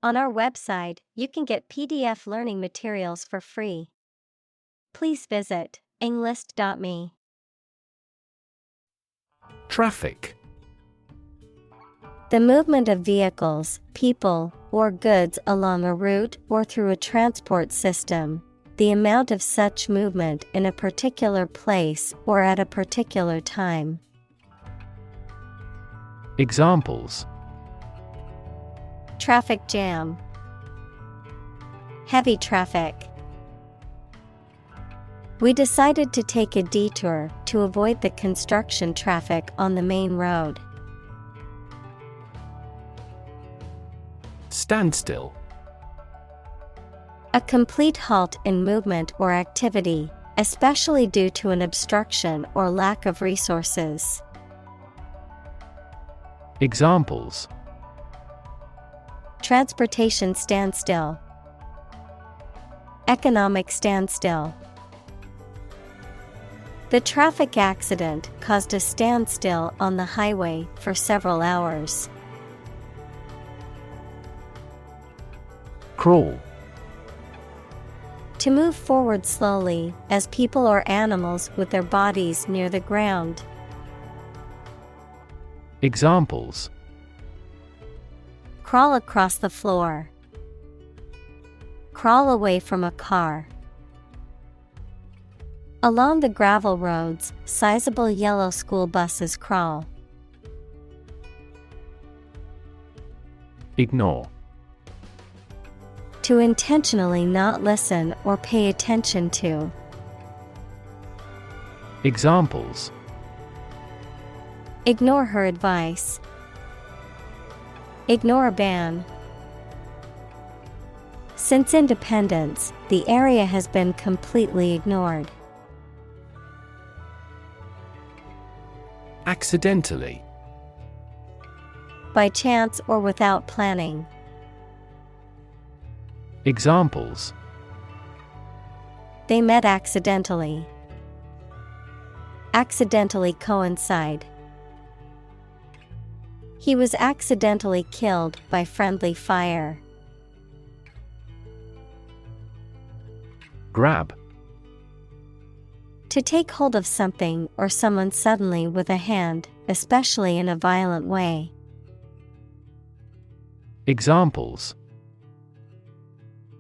On our website, you can get PDF learning materials for free. Please visit englist.me. Traffic. The movement of vehicles, people, or goods along a route or through a transport system. The amount of such movement in a particular place or at a particular time. Examples: Traffic jam. Heavy traffic. We decided to take a detour to avoid the construction traffic on the main road. Standstill. A complete halt in movement or activity, especially due to an obstruction or lack of resources. Examples: Transportation standstill. Economic standstill. The traffic accident caused a standstill on the highway for several hours. Crawl. To move forward slowly, as people or animals with their bodies near the ground. Examples: Crawl across the floor. Crawl away from a car. Along the gravel roads, sizable yellow school buses crawl. Ignore. To intentionally not listen or pay attention to. Examples: Ignore her advice. Ignore a ban. Since independence, the area has been completely ignored. Accidentally. By chance or without planning. Examples: They met accidentally. Accidentally coincide. He was accidentally killed by friendly fire. Grab. To take hold of something or someone suddenly with a hand, especially in a violent way. Examples: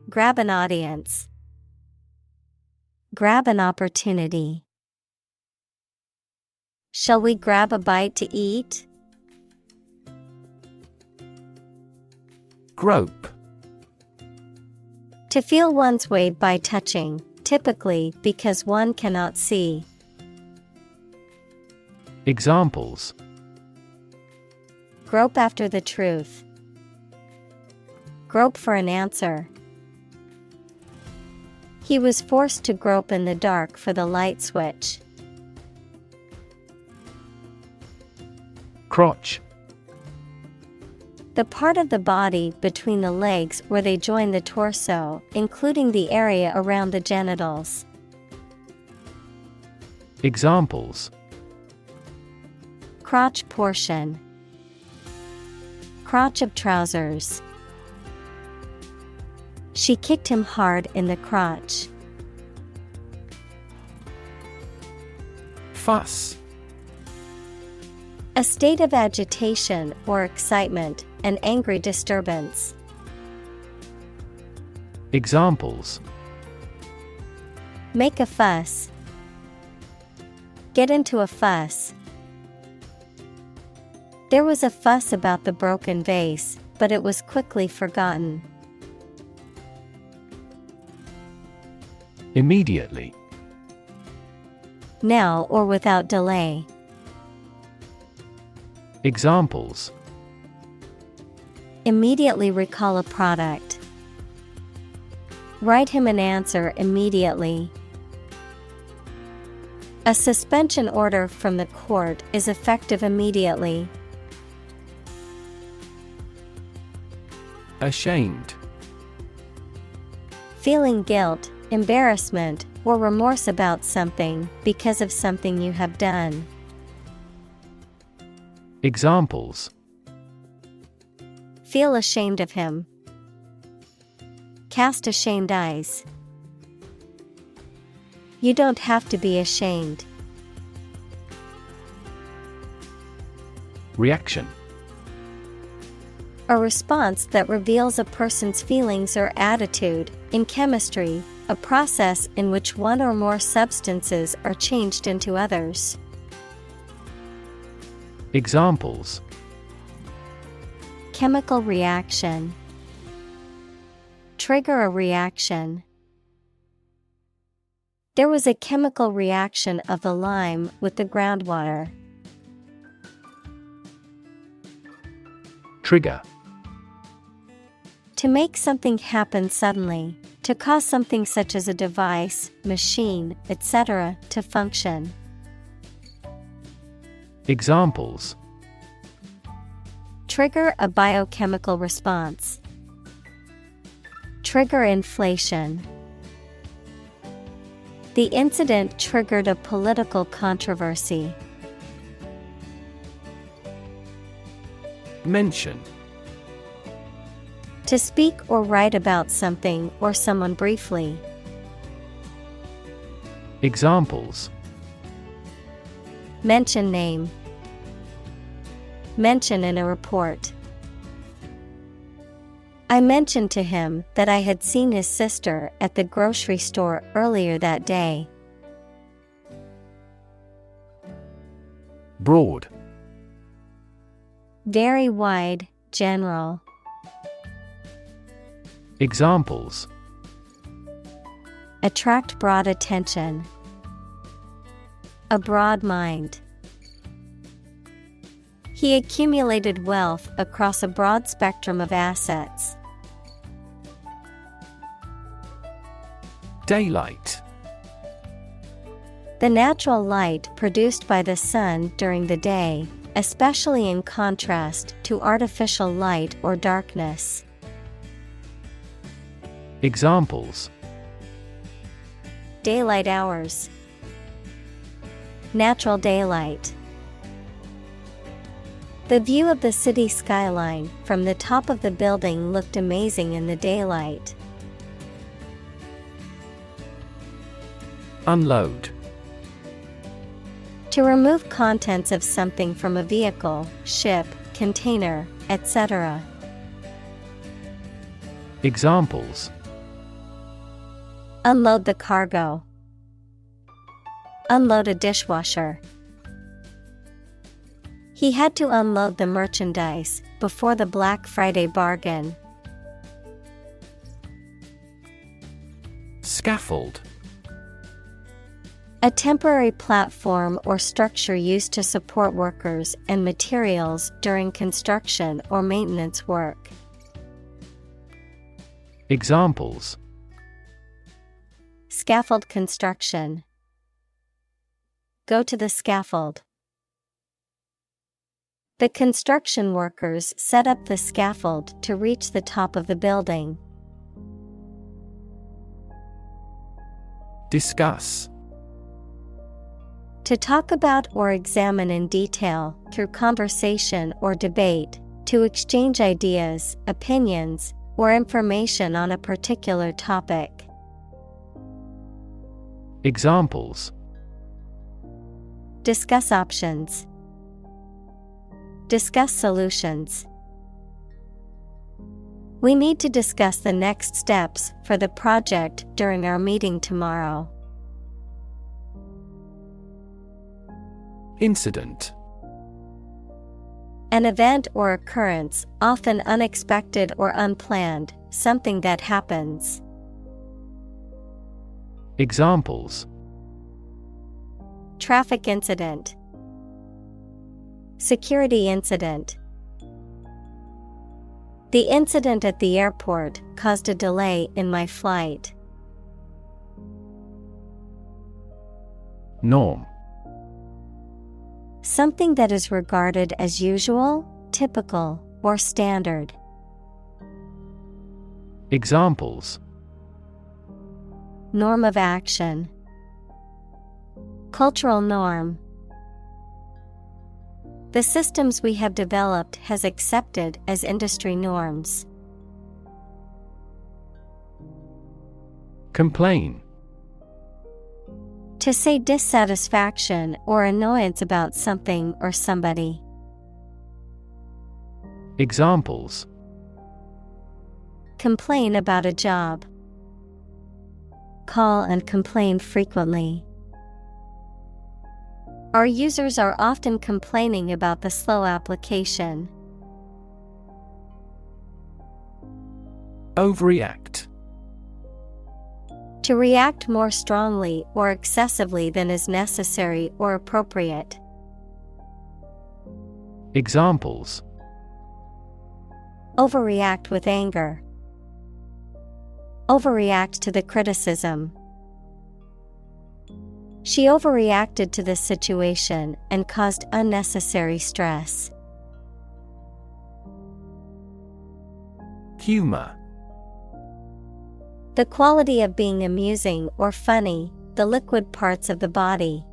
Grab an audience. Grab an opportunity. Shall we grab a bite to eat? Grope. To feel one's way by touching, typically because one cannot see. Examples: Grope after the truth. Grope for an answer. He was forced to grope in the dark for the light switch. Crotch. The part of the body between the legs where they join the torso, including the area around the genitals. Examples: Crotch portion. Crotch of trousers. She kicked him hard in the crotch. Fuss. A state of agitation or excitement, an angry disturbance. Examples: Make a fuss. Get into a fuss. There was a fuss about the broken vase, but it was quickly forgotten. Immediately. Now or without delay. Examples: Immediately recall a product. Write him an answer immediately. A suspension order from the court is effective immediately. Ashamed. Feeling guilt, embarrassment, or remorse about something because of something you have done. Examples: Feel ashamed of him. Cast ashamed eyes. You don't have to be ashamed. Reaction. A response that reveals a person's feelings or attitude. In chemistry, a process in which one or more substances are changed into others. Examples. Chemical reaction. Trigger a reaction. There was a chemical reaction of the lime with the groundwater. Trigger. To make something happen suddenly, to cause something such as a device, machine, etc., to function. Examples. Trigger a biochemical response. Trigger inflation. The incident triggered a political controversy. Mention. To speak or write about something or someone briefly. Examples. Mention name. Mention in a report. I mentioned to him that I had seen his sister at the grocery store earlier that day. Broad. Very wide, general. Examples. Attract broad attention. A broad mind. He accumulated wealth across a broad spectrum of assets. Daylight. The natural light produced by the sun during the day, especially in contrast to artificial light or darkness. Examples. Daylight hours. Natural daylight. The view of the city skyline from the top of the building looked amazing in the daylight. Unload. To remove contents of something from a vehicle, ship, container, etc. Examples. Unload the cargo. Unload a dishwasher. He had to unload the merchandise before the Black Friday bargain. Scaffold. A temporary platform or structure used to support workers and materials during construction or maintenance work. Examples. Scaffold construction. Go to the scaffold. The construction workers set up the scaffold to reach the top of the building. Discuss. To talk about or examine in detail, through conversation or debate, to exchange ideas, opinions, or information on a particular topic. Examples. Discuss options. Discuss solutions. We need to discuss the next steps for the project during our meeting tomorrow. Incident. An event or occurrence, often unexpected or unplanned, something that happens. Examples. Traffic incident. Security incident. The incident at the airport caused a delay in my flight. Norm. Something that is regarded as usual, typical, or standard. Examples. Norm of action. Cultural norm. The systems we have developed has accepted as industry norms. Complain. To say dissatisfaction or annoyance about something or somebody. Examples: Complain about a job. Call and complain frequently. Our users are often complaining about the slow application. Overreact. To react more strongly or excessively than is necessary or appropriate. Examples: Overreact with anger. Overreact to the criticism. She overreacted to the situation and caused unnecessary stress. Humor. The quality of being amusing or funny, the liquid parts of the body.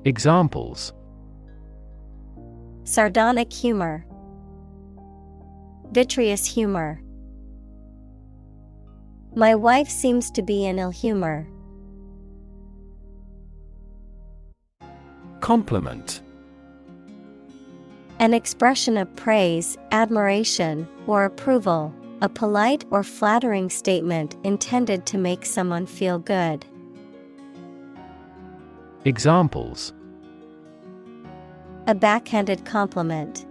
Examples: Sardonic humor. Vitreous humor. My wife seems to be in ill humor. Compliment. An expression of praise, admiration, or approval, a polite or flattering statement intended to make someone feel good. Examples: A backhanded compliment.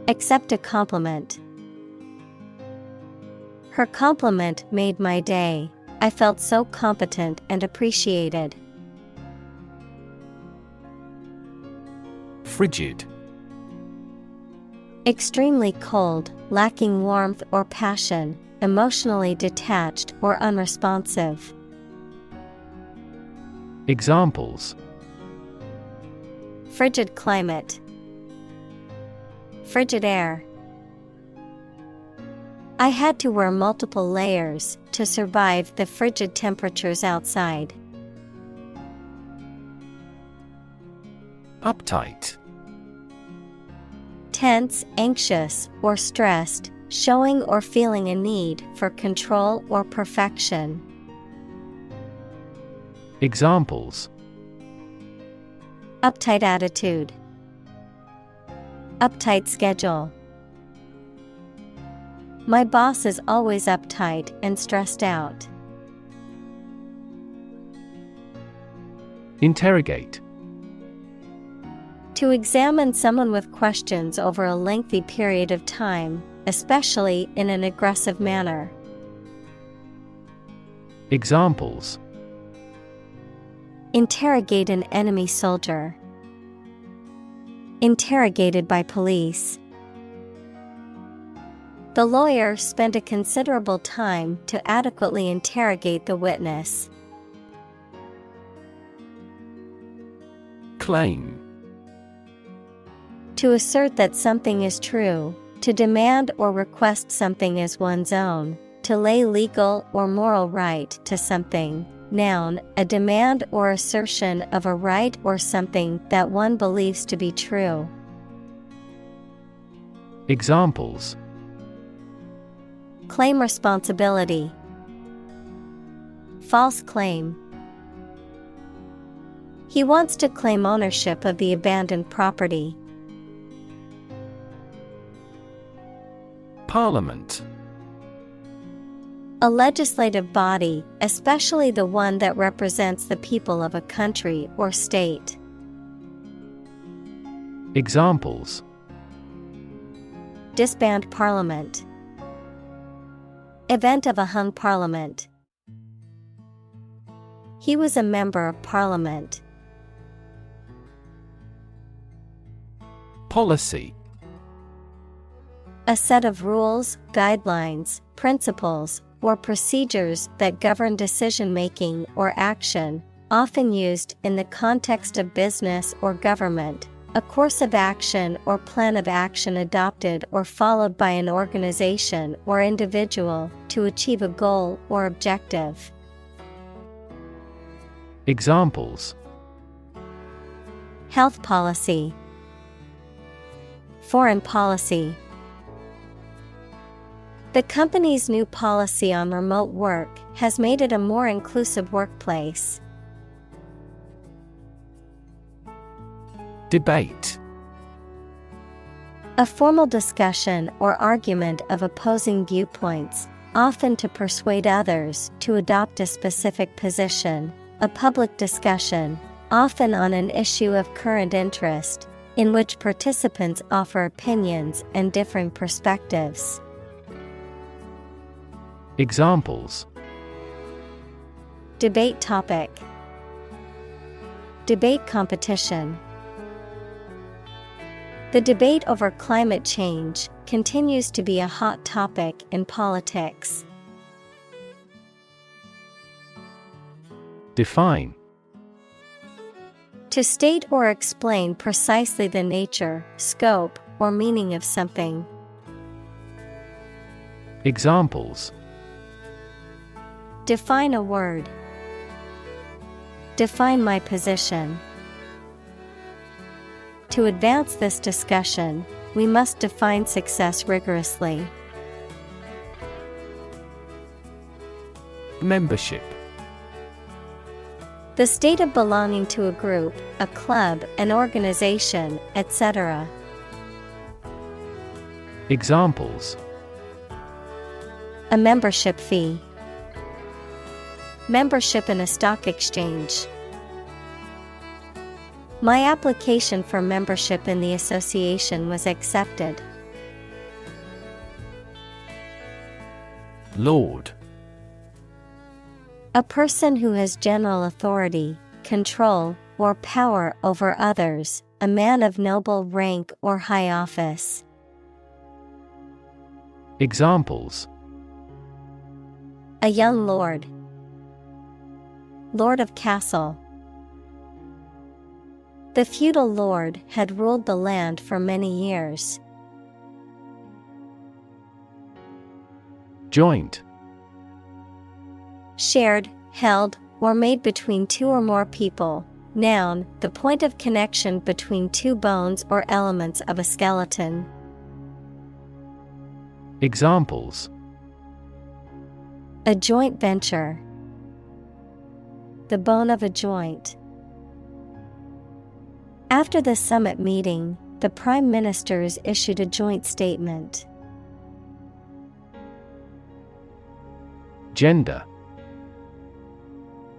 Accept a compliment. Her compliment made my day. I felt so competent and appreciated. Frigid. Extremely cold, lacking warmth or passion, emotionally detached or unresponsive. Examples: Frigid climate. Frigid air. I had to wear multiple layers to survive the frigid temperatures outside. Uptight. Tense, anxious, or stressed, showing or feeling a need for control or perfection. Examples: Uptight attitude. Uptight schedule. My boss is always uptight and stressed out. Interrogate. To examine someone with questions over a lengthy period of time, especially in an aggressive manner. Examples: Interrogate an enemy soldier. Interrogated by police. The lawyer spent a considerable time to adequately interrogate the witness. Claim. To assert that something is true, to demand or request something as one's own, to lay legal or moral right to something. Noun, a demand or assertion of a right or something that one believes to be true. Examples: Claim responsibility. False claim. He wants to claim ownership of the abandoned property. Parliament. A legislative body, especially the one that represents the people of a country or state. Examples: Disband parliament. Event of a hung parliament. He was a member of parliament. Policy. A set of rules, guidelines, principles, or procedures that govern decision-making or action, often used in the context of business or government. A course of action or plan of action adopted or followed by an organization or individual to achieve a goal or objective. Examples: Health policy. Foreign policy. The company's new policy on remote work has made it a more inclusive workplace. Debate. A formal discussion or argument of opposing viewpoints, often to persuade others to adopt a specific position. A public discussion, often on an issue of current interest, in which participants offer opinions and differing perspectives. Examples. Debate topic. Debate competition. The debate over climate change continues to be a hot topic in politics. Define. To state or explain precisely the nature, scope, or meaning of something. Examples. Define a word. Define my position. To advance this discussion, we must define success rigorously. Membership. The state of belonging to a group, a club, an organization, etc. Examples. A membership fee. Membership in a stock exchange. My application for membership in the association was accepted. Lord. A person who has general authority, control, or power over others, a man of noble rank or high office. Examples. A young lord. Lord of castle. The feudal lord had ruled the land for many years. Joint. Shared, held, or made between two or more people. Noun, the point of connection between two bones or elements of a skeleton. Examples. A joint venture. The bone of a joint. After the summit meeting, the prime ministers issued a joint statement. Gender.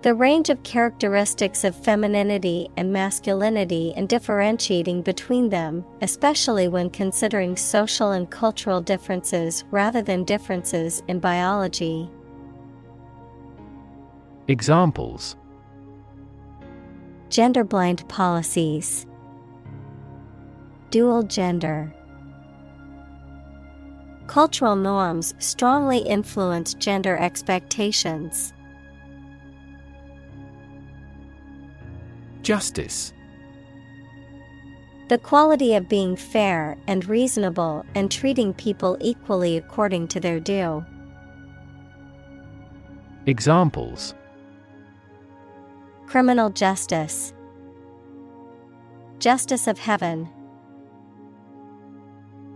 The range of characteristics of femininity and masculinity and differentiating between them, especially when considering social and cultural differences rather than differences in biology. Examples. Gender-blind policies. Dual gender. Cultural norms strongly influence gender expectations. Justice. The quality of being fair and reasonable and treating people equally according to their due. Examples. Criminal justice. Justice of heaven.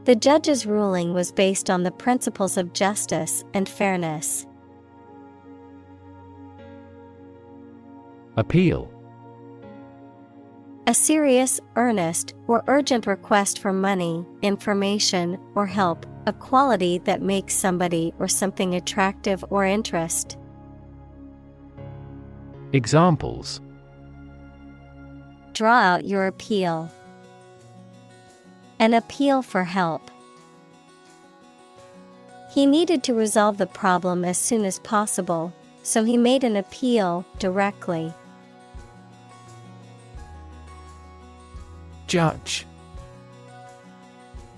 The judge's ruling was based on the principles of justice and fairness. Appeal. A serious, earnest, or urgent request for money, information, or help, a quality that makes somebody or something attractive or interest. Examples. Draw out your appeal. An appeal for help. He needed to resolve the problem as soon as possible, so he made an appeal directly. Judge.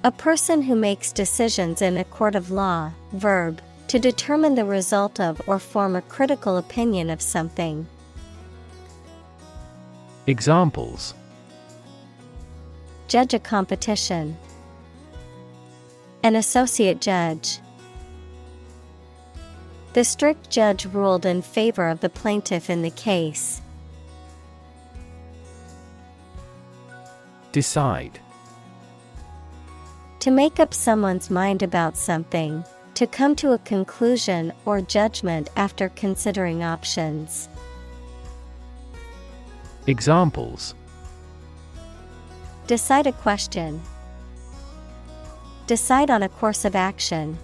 A person who makes decisions in a court of law. Verb, to determine the result of or form a critical opinion of something. Examples. Judge a competition. An associate judge. The strict judge ruled in favor of the plaintiff in the case. Decide. To make up someone's mind about something, To come to a conclusion or judgment after considering options. Examples: Decide a question. Decide on a course of action.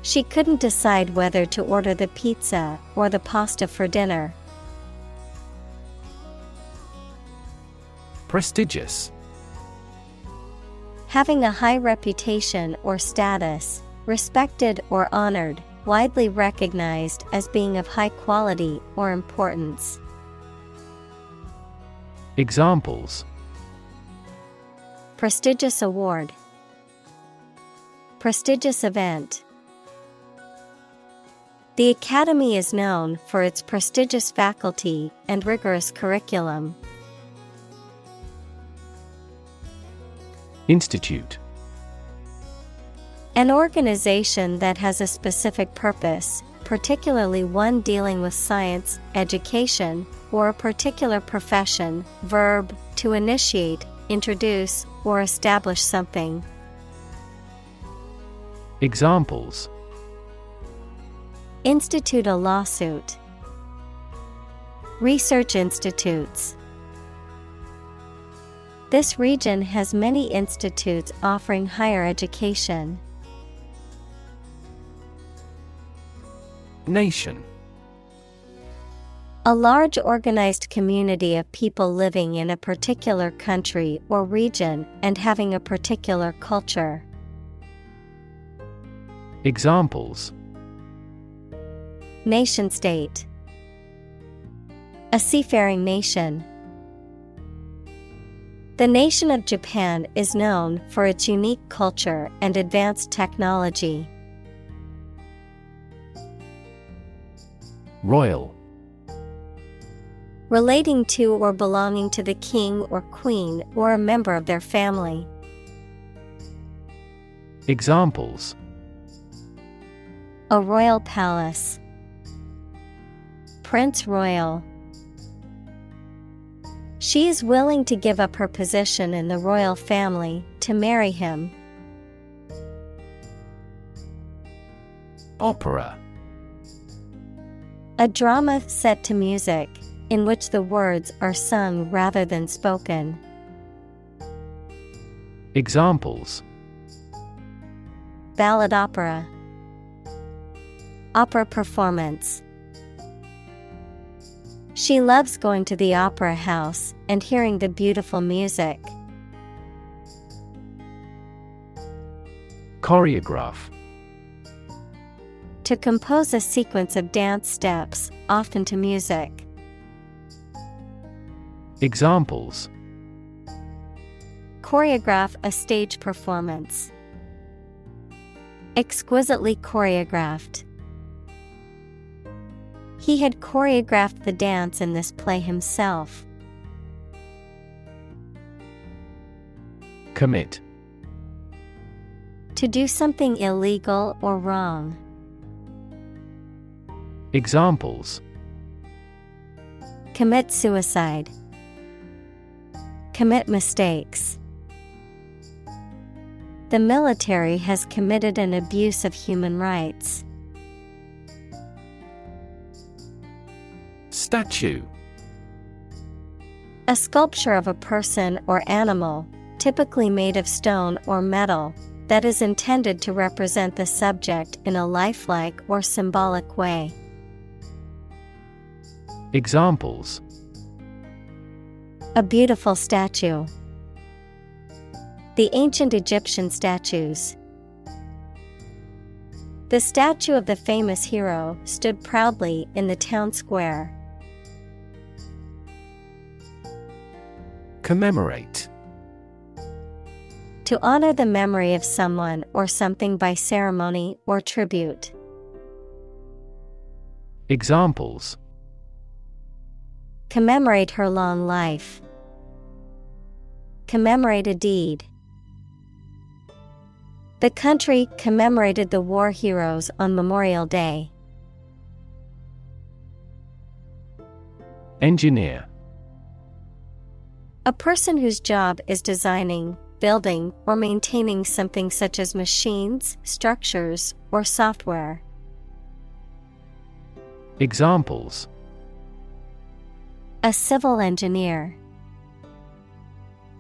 She couldn't decide whether to order the pizza or the pasta for dinner. Prestigious. Having a high reputation or status, respected or honored, widely recognized as being of high quality or importance. Examples: Prestigious award. Prestigious event. The Academy is known for its prestigious faculty and rigorous curriculum. Institute. An organization that has a specific purpose, particularly one dealing with science, education, or a particular profession. Verb, to initiate, introduce, or establish something. Examples: Institute a lawsuit. Research institutes. This region has many institutes offering higher education. Nation. A large organized community of people living in a particular country or region and having a particular culture. Examples: Nation-state. A seafaring nation. The nation of Japan is known for its unique culture and advanced technology. Royal. Relating to or belonging to the king or queen or a member of their family. Examples: A royal palace. Prince Royal. She is willing to give up her position in the royal family to marry him. Opera. A drama set to music, in which the words are sung rather than spoken. Examples: Ballad opera. Opera performance. She loves going to the opera house and hearing the beautiful music. Choreograph. To compose a sequence of dance steps, often to music. Examples: Choreograph a stage performance. Exquisitely choreographed. He had choreographed the dance in this play himself. Commit. To do something illegal or wrong. Examples: Commit suicide. Commit mistakes. The military has committed an abuse of human rights. Statue. A sculpture of a person or animal, typically made of stone or metal, that is intended to represent the subject in a lifelike or symbolic way. Examples: A beautiful statue. The ancient Egyptian statues. The statue of the famous hero stood proudly in the town square. Commemorate. To honor the memory of someone or something by ceremony or tribute. Examples: Commemorate her long life. Commemorate a deed. The country commemorated the war heroes on Memorial Day. Engineer. A person whose job is designing, building, or maintaining something such as machines, structures, or software. Examples: A civil engineer.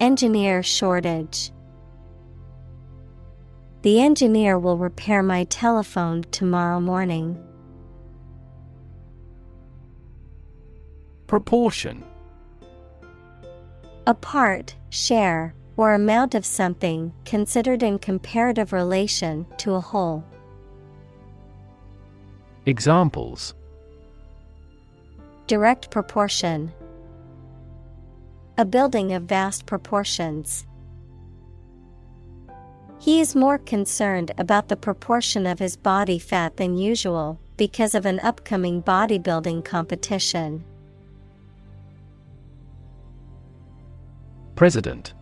Engineer shortage. The engineer will repair my telephone tomorrow morning. Proportion: A part, share, or amount of something considered in comparative relation to a whole. Examples: Direct proportion. A building of vast proportions. He is more concerned about the proportion of his body fat than usual because of an upcoming bodybuilding competition. President: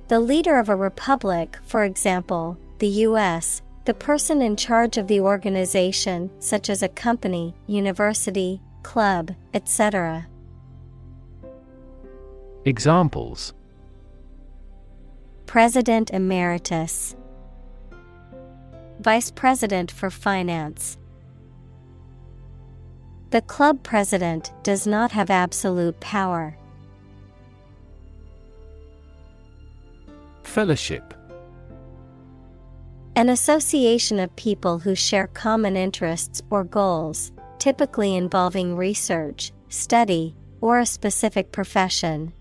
The leader of a republic, for example, the U.S., the person in charge of the organization, such as a company, university, club, etc. Examples: President Emeritus. Vice President for Finance. The club president does not have absolute power. Fellowship: An association of people who share common interests or goals, typically involving research, study, or a specific profession.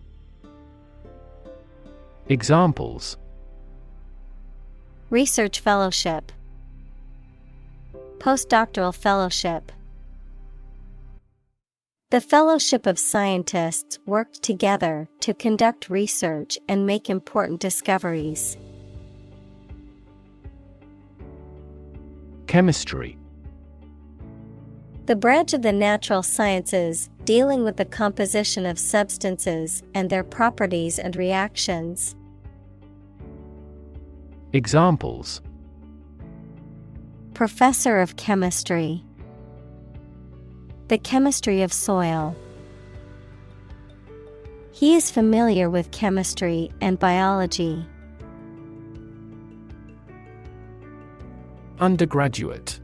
Examples: Research fellowship. Postdoctoral fellowship. The Fellowship of Scientists worked together to conduct research and make important discoveries. Chemistry: The branch of the natural sciences dealing with the composition of substances and their properties and reactions. Examples: Professor of Chemistry. The chemistry of soil. He is familiar with chemistry and biology. Undergraduate: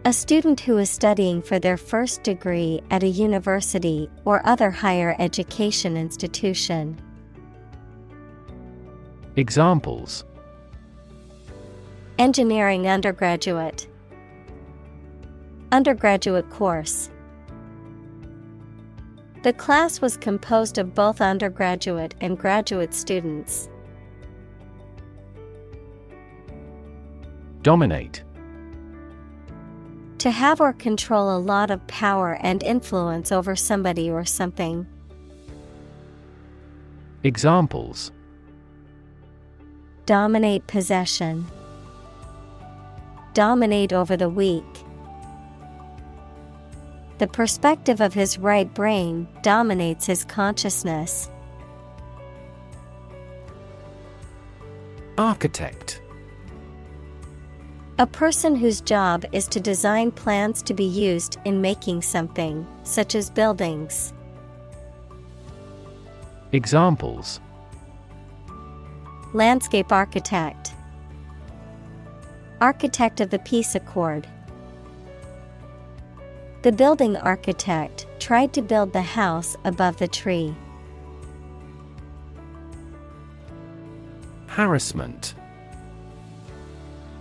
A student who is studying for their first degree at a university or other higher education institution. Examples: Engineering undergraduate. Undergraduate course. The class was composed of both undergraduate and graduate students. Dominate: To have or control a lot of power and influence over somebody or something. Examples: Dominate possession. Dominate over the weak. The perspective of his right brain dominates his consciousness. Architect: A person whose job is to design plans to be used in making something, such as buildings. Examples: Landscape architect. Architect of the Peace Accord. The building architect tried to build the house above the tree. Harassment: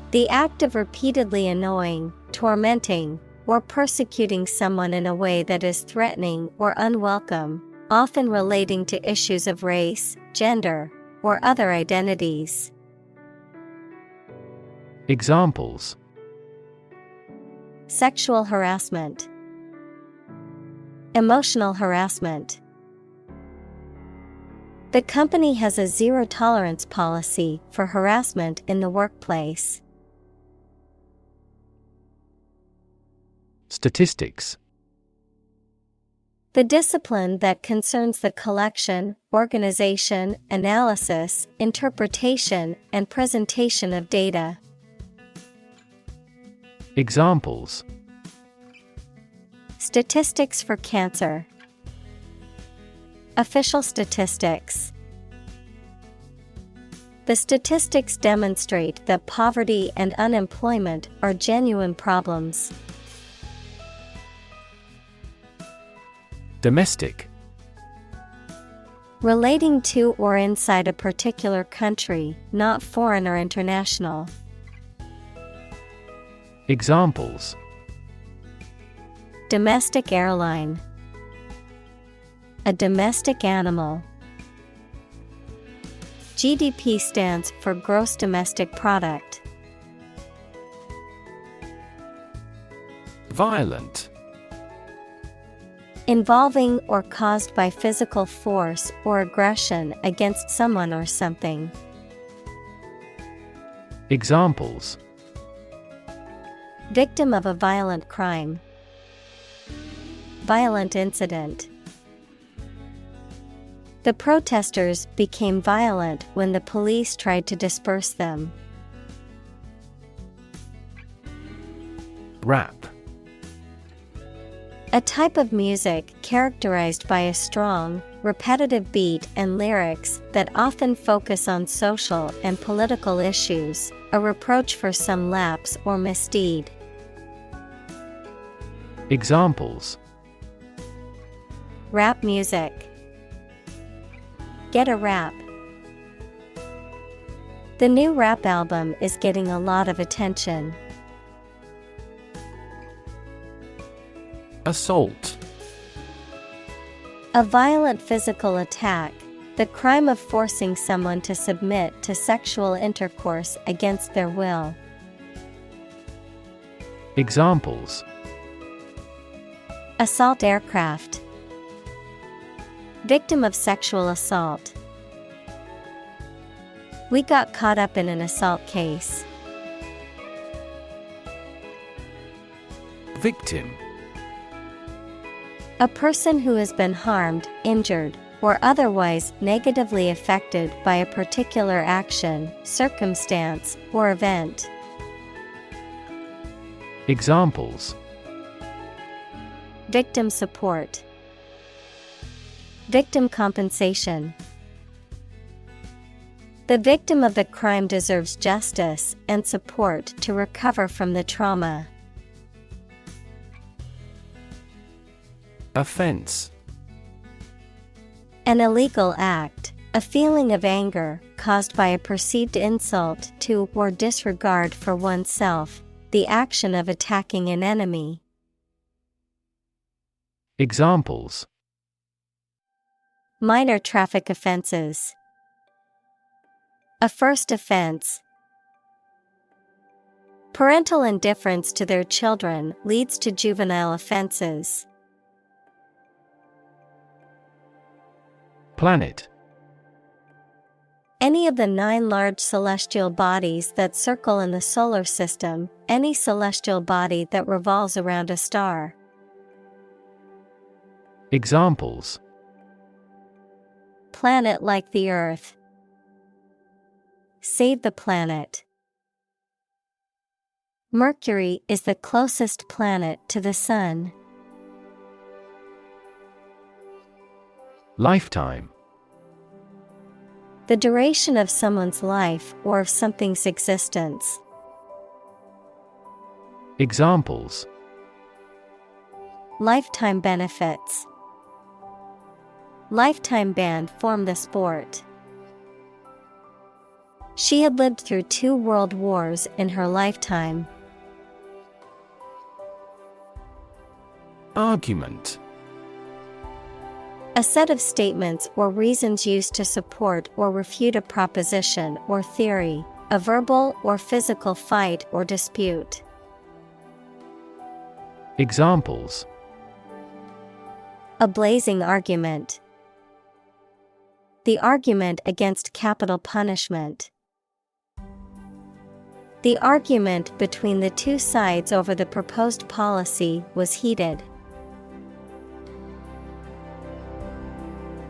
The act of repeatedly annoying, tormenting, or persecuting someone in a way that is threatening or unwelcome, often relating to issues of race, gender, or other identities. Examples: Sexual harassment. Emotional harassment. The company has a zero-tolerance policy for harassment in the workplace. Statistics: The discipline that concerns the collection, organization, analysis, interpretation, and presentation of data. Examples: Statistics for cancer. Official statistics. The statistics demonstrate that poverty and unemployment are genuine problems. Domestic. Relating to or inside a particular country, not foreign or international. Examples: Domestic airline. A domestic animal. GDP stands for gross domestic product. Violent. Involving or caused by physical force or aggression against someone or something. Examples: Victim of a violent crime. Violent incident. The protesters became violent when the police tried to disperse them. Rap. A type of music characterized by a strong, repetitive beat and lyrics that often focus on social and political issues, a reproach for some lapse or misdeed. Examples: Rap music. Get a rap. The new rap album is getting a lot of attention. Assault. A violent physical attack, the crime of forcing someone to submit to sexual intercourse against their will. Examples: Assault aircraft. Victim of sexual assault. We got caught up in an assault case. Victim. A person who has been harmed, injured, or otherwise negatively affected by a particular action, circumstance, or event. Examples: Victim support. Victim compensation. The victim of the crime deserves justice and support to recover from the trauma. Offense. An illegal act, a feeling of anger caused by a perceived insult to or disregard for oneself, the action of attacking an enemy. Examples: Minor traffic offenses. A first offense. Parental indifference to their children leads to juvenile offenses. Planet. Any of the 9 large celestial bodies that circle in the solar system, any celestial body that revolves around a star. Examples: Planet like the Earth. Save the planet. Mercury is the closest planet to the Sun. Lifetime. The duration of someone's life or of something's existence. Examples: Lifetime benefits. Lifetime ban formed the sport. She had lived through 2 world wars in her lifetime. Argument. A set of statements or reasons used to support or refute a proposition or theory, a verbal or physical fight or dispute. Examples: A blazing argument. The argument against capital punishment. The argument between the 2 sides over the proposed policy was heated.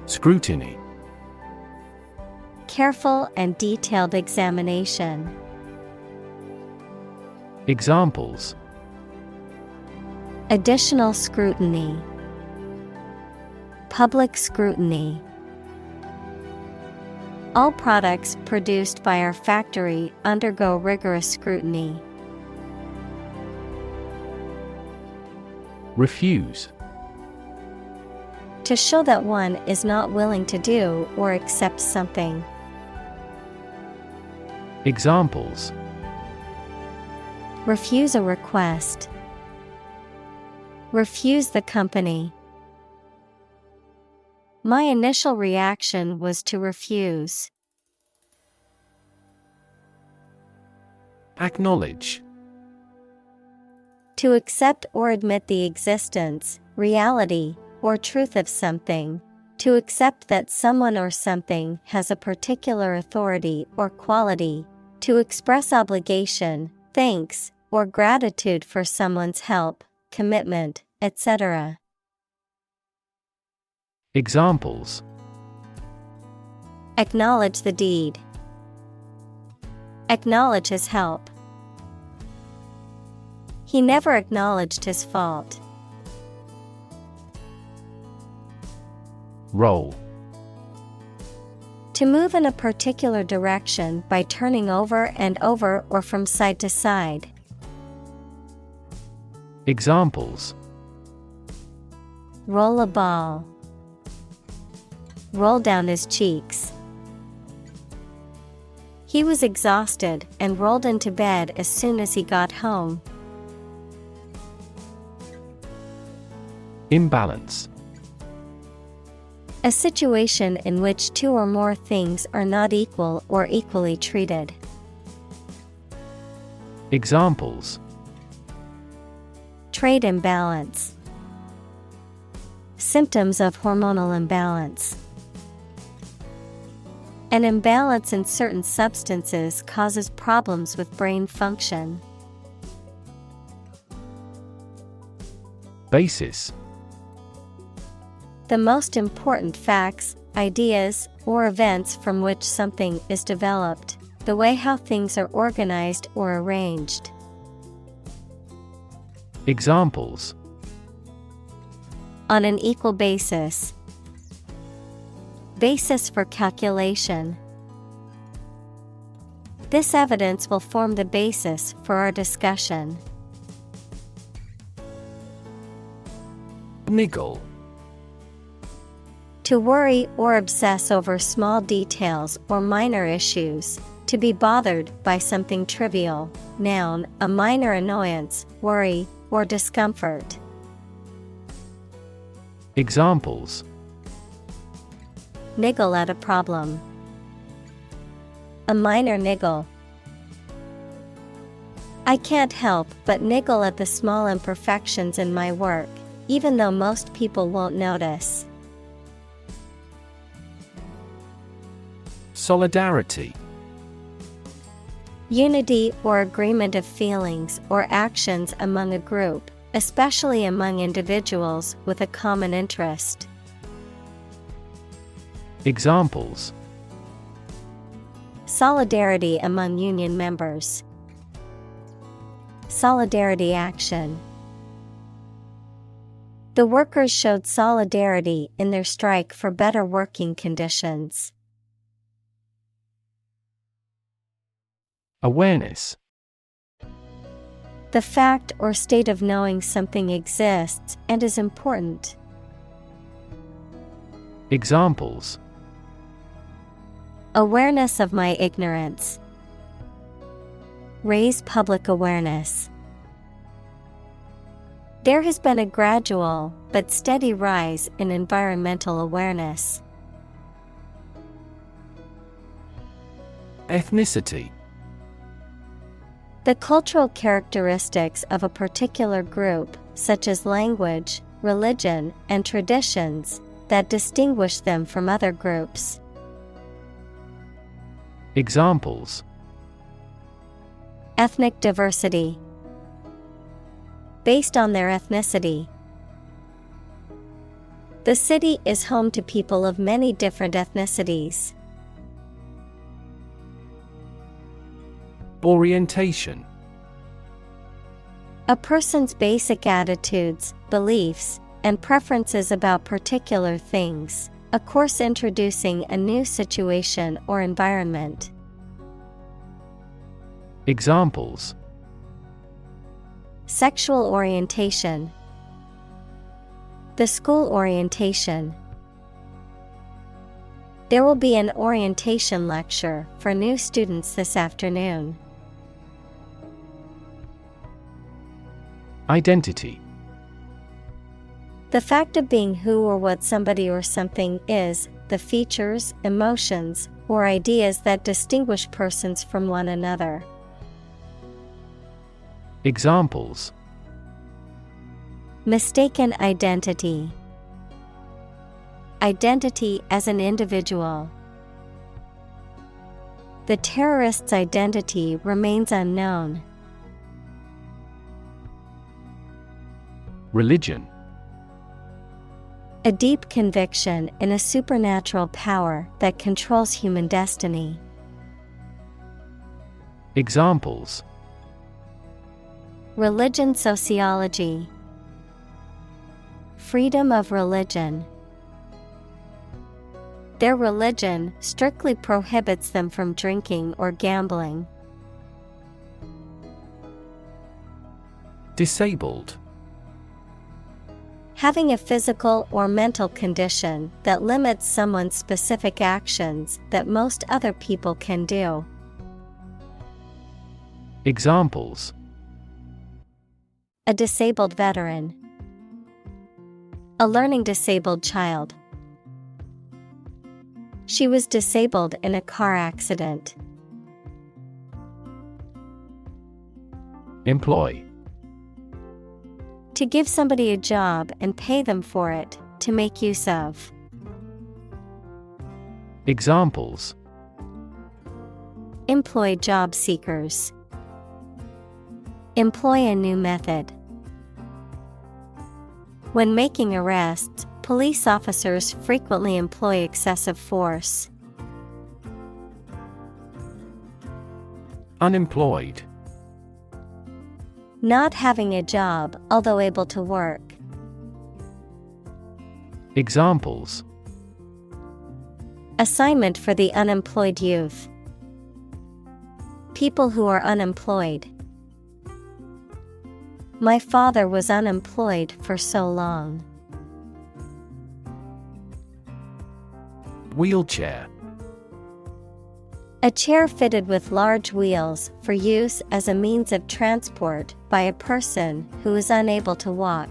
Scrutiny. Careful and detailed examination. Examples: Additional scrutiny. Public scrutiny. All products produced by our factory undergo rigorous scrutiny. Refuse. To show that one is not willing to do or accept something. Examples: refuse a request. Refuse the company. My initial reaction was to refuse. Acknowledge. To accept or admit the existence, reality, or truth of something. To accept that someone or something has a particular authority or quality. To express obligation, thanks, or gratitude for someone's help, commitment, etc. Examples: acknowledge the deed. Acknowledge his help. He never acknowledged his fault. Roll. To move in a particular direction by turning over and over or from side to side. Examples: roll a ball. Roll down his cheeks. He was exhausted and rolled into bed as soon as he got home. Imbalance. A situation in which two or more things are not equal or equally treated. Examples: trade imbalance. Symptoms of hormonal imbalance. An imbalance in certain substances causes problems with brain function. Basis. The most important facts, ideas, or events from which something is developed, the way how things are organized or arranged. Examples: on an equal basis. Basis for calculation. This evidence will form the basis for our discussion. Niggle. To worry or obsess over small details or minor issues. To be bothered by something trivial. Noun, a minor annoyance, worry, or discomfort. Examples: niggle at a problem. A minor niggle. I can't help but niggle at the small imperfections in my work, even though most people won't notice. Solidarity. Unity or agreement of feelings or actions among a group, especially among individuals with a common interest. Examples: solidarity among union members. Solidarity action. The workers showed solidarity in their strike for better working conditions. Awareness. The fact or state of knowing something exists and is important. Examples: awareness of my ignorance. Raise public awareness. There has been a gradual but steady rise in environmental awareness. Ethnicity. The cultural characteristics of a particular group, such as language, religion, and traditions, that distinguish them from other groups. Examples: ethnic diversity. Based on their ethnicity. The city is home to people of many different ethnicities. Orientation. A person's basic attitudes, beliefs, and preferences about particular things, A course introducing a new situation or environment. Examples: Sexual orientation. The school orientation. There will be an orientation lecture for new students this afternoon. Identity. The fact of being who or what somebody or something is, the features, emotions, or ideas that distinguish persons from one another. Examples: Mistaken identity. Identity as an individual. The terrorist's identity remains unknown. Religion. A deep conviction in a supernatural power that controls human destiny. Examples: Religion sociology. Freedom of religion. Their religion strictly prohibits them from drinking or gambling. Disabled. Having a physical or mental condition that limits someone's specific actions that most other people can do. Examples: A disabled veteran. A learning disabled child. She was disabled in a car accident. Employ. To give somebody a job and pay them for it, to make use of. Examples: Employ job seekers. Employ a new method. When making arrests, police officers frequently employ excessive force. Unemployed. Not having a job, although able to work. Examples: Assignment for the unemployed youth. People who are unemployed. My father was unemployed for so long. Wheelchair. A chair fitted with large wheels for use as a means of transport by a person who is unable to walk.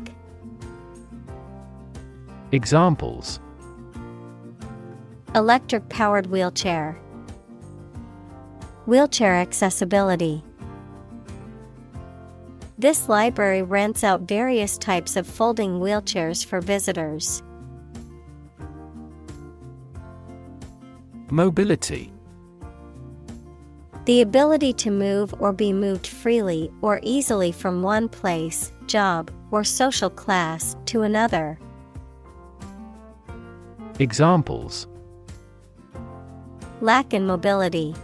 Examples: Electric-powered wheelchair. Wheelchair accessibility. This library rents out various types of folding wheelchairs for visitors. Mobility. The ability to move or be moved freely or easily from one place, job, or social class to another. Examples: Lack in mobility.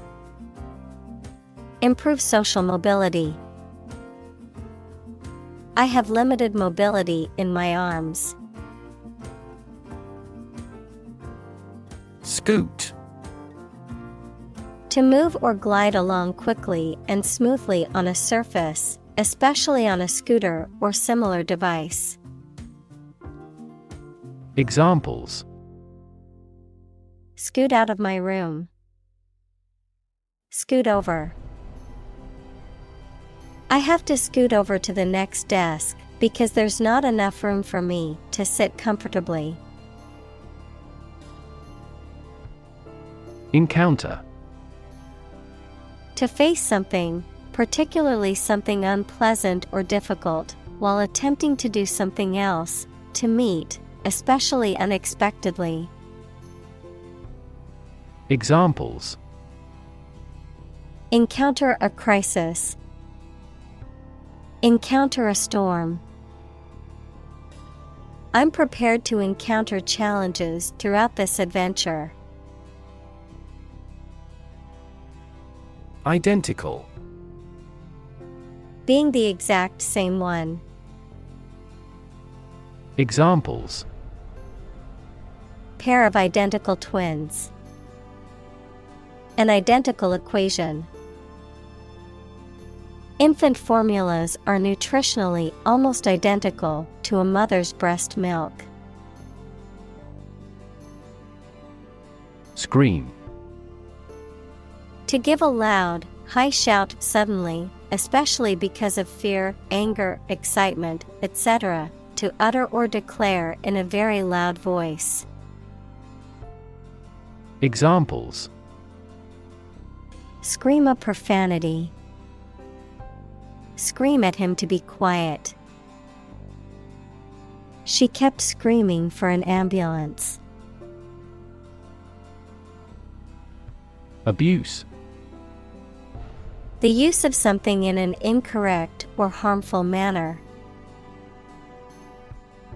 Improve social mobility. I have limited mobility in my arms. Scoot. To move or glide along quickly and smoothly on a surface, especially on a scooter or similar device. Examples: Scoot out of my room. Scoot over. I have to scoot over to the next desk because there's not enough room for me to sit comfortably. Encounter. To face something, particularly something unpleasant or difficult, while attempting to do something else, to meet, especially unexpectedly. Examples: Encounter a crisis. Encounter a storm. I'm prepared to encounter challenges throughout this adventure. Identical. Being the exact same one. Examples: Pair of identical twins. An identical equation. Infant formulas are nutritionally almost identical to a mother's breast milk. Scream. To give a loud, high shout suddenly, especially because of fear, anger, excitement, etc., to utter or declare in a very loud voice. Examples: Scream a profanity. Scream at him to be quiet. She kept screaming for an ambulance. Abuse. The use of something in an incorrect or harmful manner.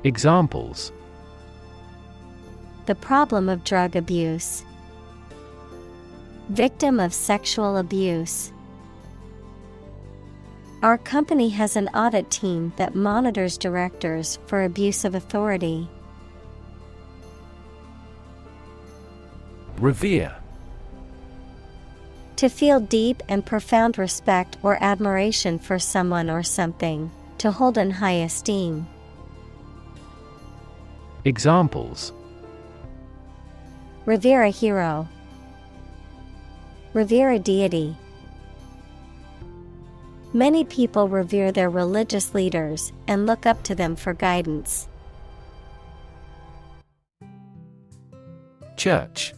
Examples: The problem of drug abuse. Victim of sexual abuse. Our company has an audit team that monitors directors for abuse of authority. Revere. To feel deep and profound respect or admiration for someone or something, to hold in high esteem. Examples: Revere a hero. Revere a deity. Many people revere their religious leaders and look up to them for guidance. Church.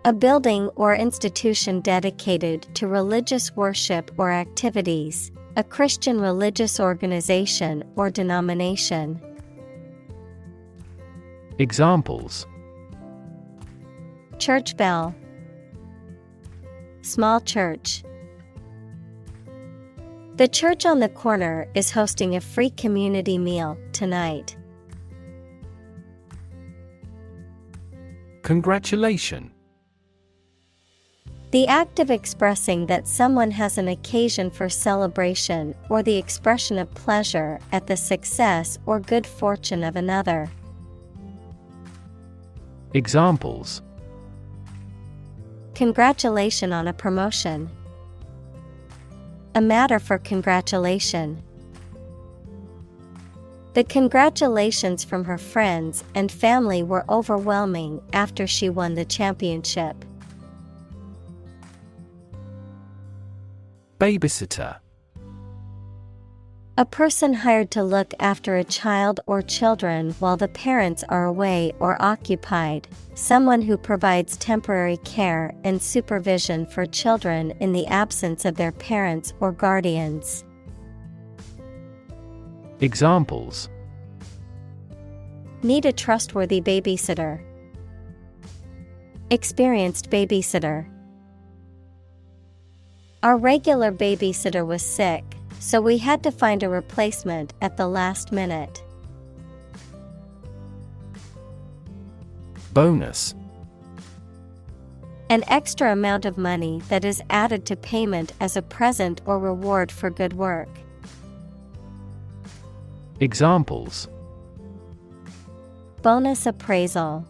A building or institution dedicated to religious worship or activities, a Christian religious organization or denomination. Examples: Church bell. Small church. The church on the corner is hosting a free community meal tonight. Congratulation. The act of expressing that someone has an occasion for celebration or the expression of pleasure at the success or good fortune of another. Examples: Congratulation on a promotion. A matter for congratulation. The congratulations from her friends and family were overwhelming after she won the championship. Babysitter. A person hired to look after a child or children while the parents are away or occupied, someone who provides temporary care and supervision for children in the absence of their parents or guardians. Examples: Need a trustworthy babysitter. Experienced babysitter. Our regular babysitter was sick, so we had to find a replacement at the last minute. Bonus. An extra amount of money that is added to payment as a present or reward for good work. Examples: Bonus appraisal.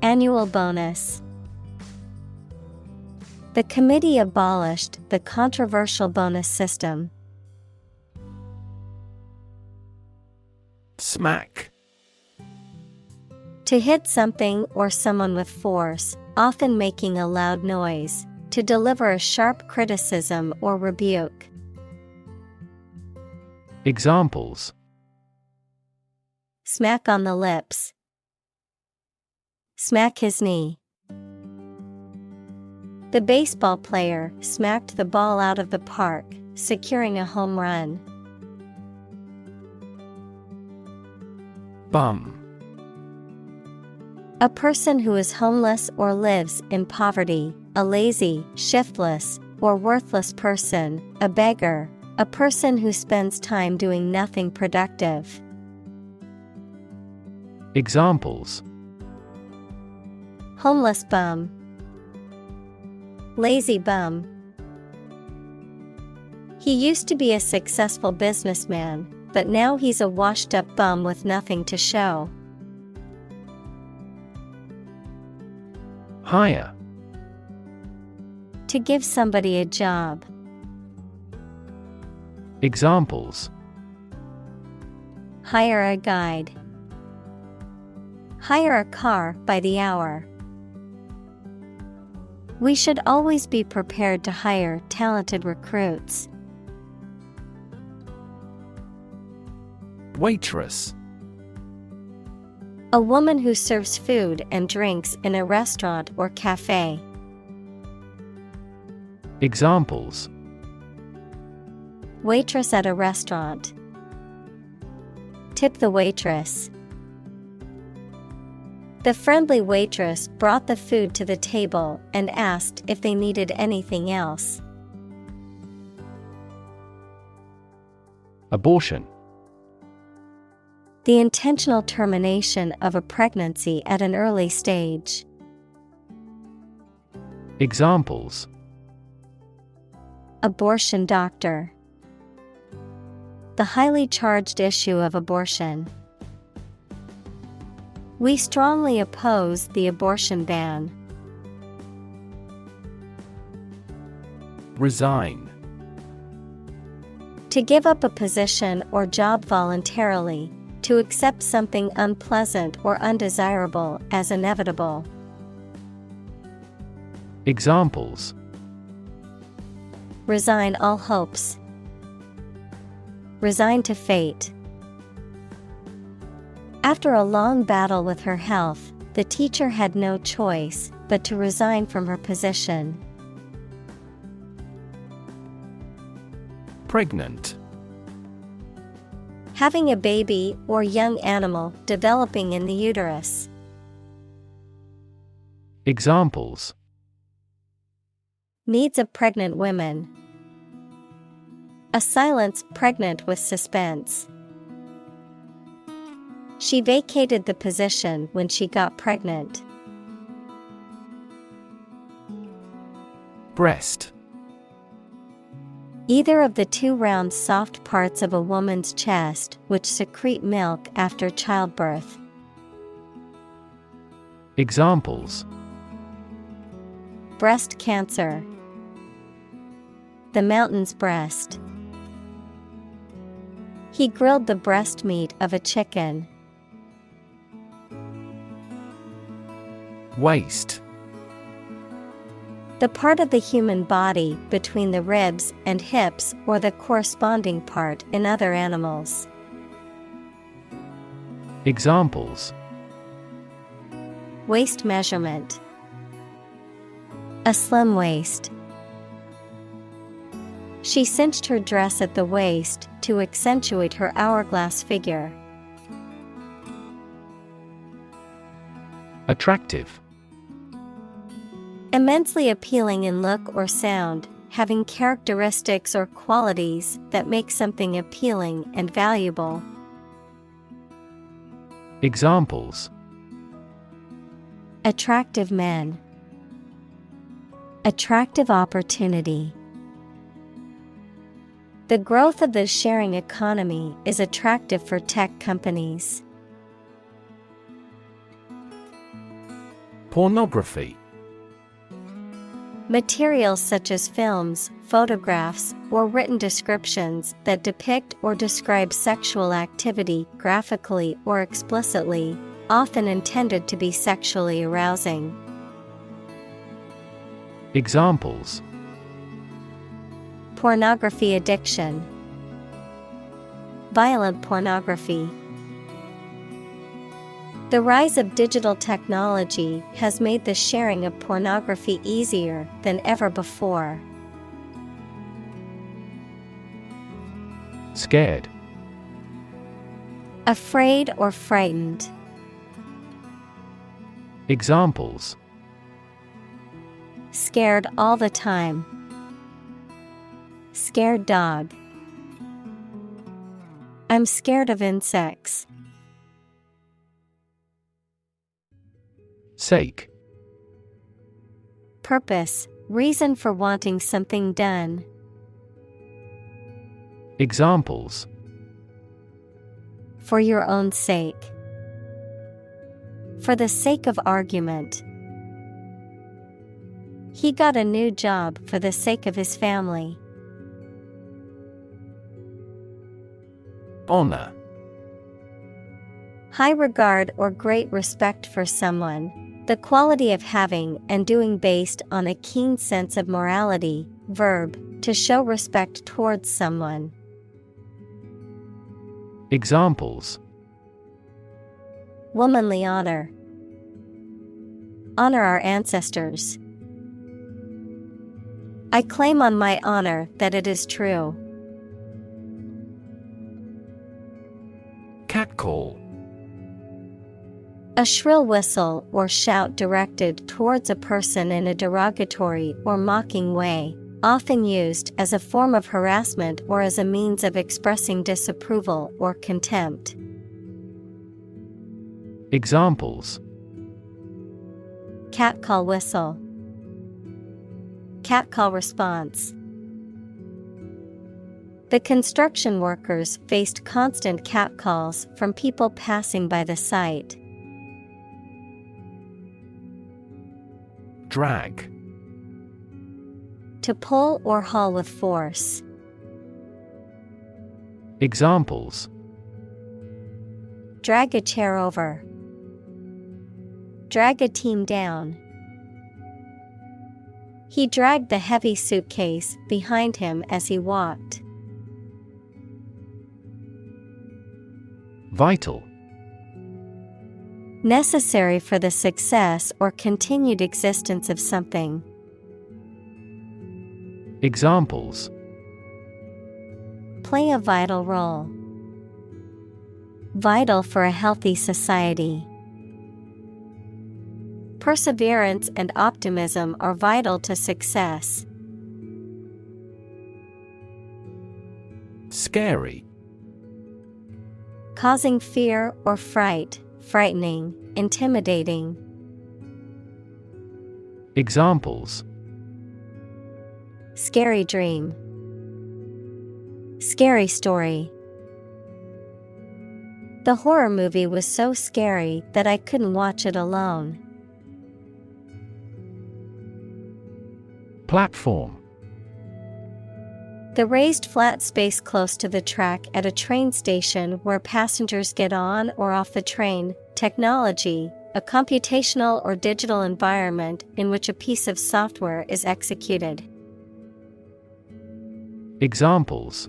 Annual bonus. The committee abolished the controversial bonus system. Smack. To hit something or someone with force, often making a loud noise, to deliver a sharp criticism or rebuke. Examples: Smack on the lips. Smack his knee. The baseball player smacked the ball out of the park, securing a home run. Bum. A person who is homeless or lives in poverty, a lazy, shiftless, or worthless person, a beggar, a person who spends time doing nothing productive. Examples: Homeless bum. Lazy bum. He used to be a successful businessman, but now he's a washed-up bum with nothing to show. Hire. To give somebody a job. Examples: Hire a guide. Hire a car by the hour. We should always be prepared to hire talented recruits. Waitress. A woman who serves food and drinks in a restaurant or cafe. Examples: Waitress at a restaurant. Tip the waitress. The friendly waitress brought the food to the table and asked if they needed anything else. Abortion. The intentional termination of a pregnancy at an early stage. Examples: Abortion doctor. The highly charged issue of abortion. We strongly oppose the abortion ban. Resign. To give up a position or job voluntarily, to accept something unpleasant or undesirable as inevitable. Examples: Resign all hopes. Resign to fate. After a long battle with her health, the teacher had no choice but to resign from her position. Pregnant. Having a baby or young animal developing in the uterus. Examples: Needs of pregnant women. A silence pregnant with suspense. She vacated the position when she got pregnant. Breast. Either of the two round soft parts of a woman's chest which secrete milk after childbirth. Examples: Breast cancer. The mountain's breast. He grilled the breast meat of a chicken. Waist. The part of the human body between the ribs and hips or the corresponding part in other animals. Examples: Waist measurement. A slim waist. She cinched her dress at the waist to accentuate her hourglass figure. Attractive. Immensely appealing in look or sound, having characteristics or qualities that make something appealing and valuable. Examples: Attractive men. Attractive opportunity. The growth of the sharing economy is attractive for tech companies. Pornography. Materials such as films, photographs, or written descriptions that depict or describe sexual activity graphically or explicitly, often intended to be sexually arousing. Examples: Pornography addiction. Violent pornography. The rise of digital technology has made the sharing of pornography easier than ever before. Scared. Afraid or frightened. Examples: Scared all the time. Scared dog. I'm scared of insects. Sake. Purpose, reason for wanting something done. Examples: For your own sake. For the sake of argument. He got a new job for the sake of his family. Honor. High regard or great respect for someone, the quality of having and doing based on a keen sense of morality. Verb, to show respect towards someone. Examples: Womanly honor. Honor our ancestors. I claim on my honor that it is true. Catcall. A shrill whistle or shout directed towards a person in a derogatory or mocking way, often used as a form of harassment or as a means of expressing disapproval or contempt. Examples: Catcall whistle. Catcall response. The construction workers faced constant catcalls from people passing by the site. Drag. To pull or haul with force. Examples: Drag a chair over. Drag a team down. He dragged the heavy suitcase behind him as he walked. Vital. Necessary for the success or continued existence of something. Examples: Play a vital role. Vital for a healthy society. Perseverance and optimism are vital to success. Scary. Causing fear or fright, frightening, intimidating. Examples: Scary dream. Scary story. The horror movie was so scary that I couldn't watch it alone. Platform. The raised flat space close to the track at a train station where passengers get on or off the train. Technology, a computational or digital environment in which a piece of software is executed. Examples: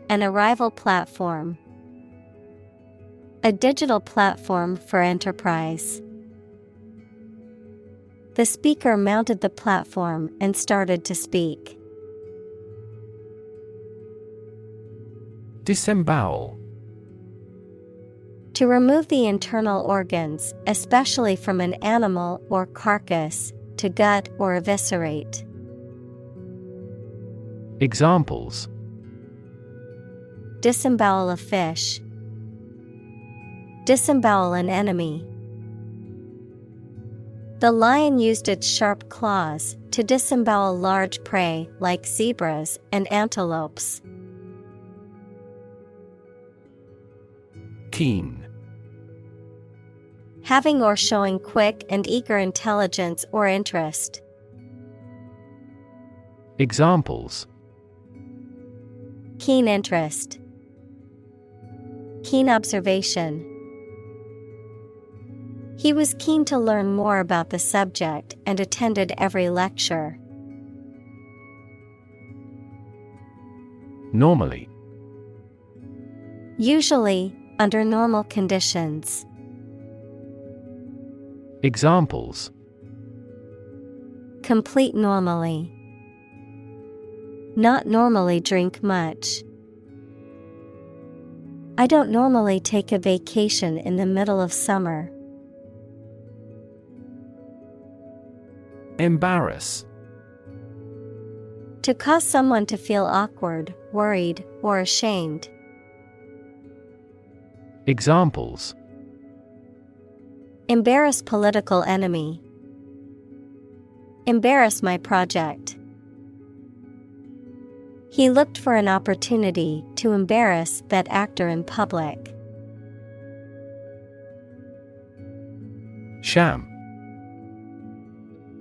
An arrival platform. A digital platform for enterprise. The speaker mounted the platform and started to speak. Disembowel. To remove the internal organs, especially from an animal or carcass, to gut or eviscerate. Examples: Disembowel a fish. Disembowel an enemy. The lion used its sharp claws to disembowel large prey like zebras and antelopes. Keen. Having or showing quick and eager intelligence or interest. Examples: Keen interest. Keen observation. He was keen to learn more about the subject and attended every lecture. Normally. Usually, under normal conditions. Examples: Complete normally. Not normally drink much. I don't normally take a vacation in the middle of summer. Embarrass. To cause someone to feel awkward, worried, or ashamed. Examples: Embarrass political enemy. Embarrass my project. He looked for an opportunity to embarrass that actor in public. Sham.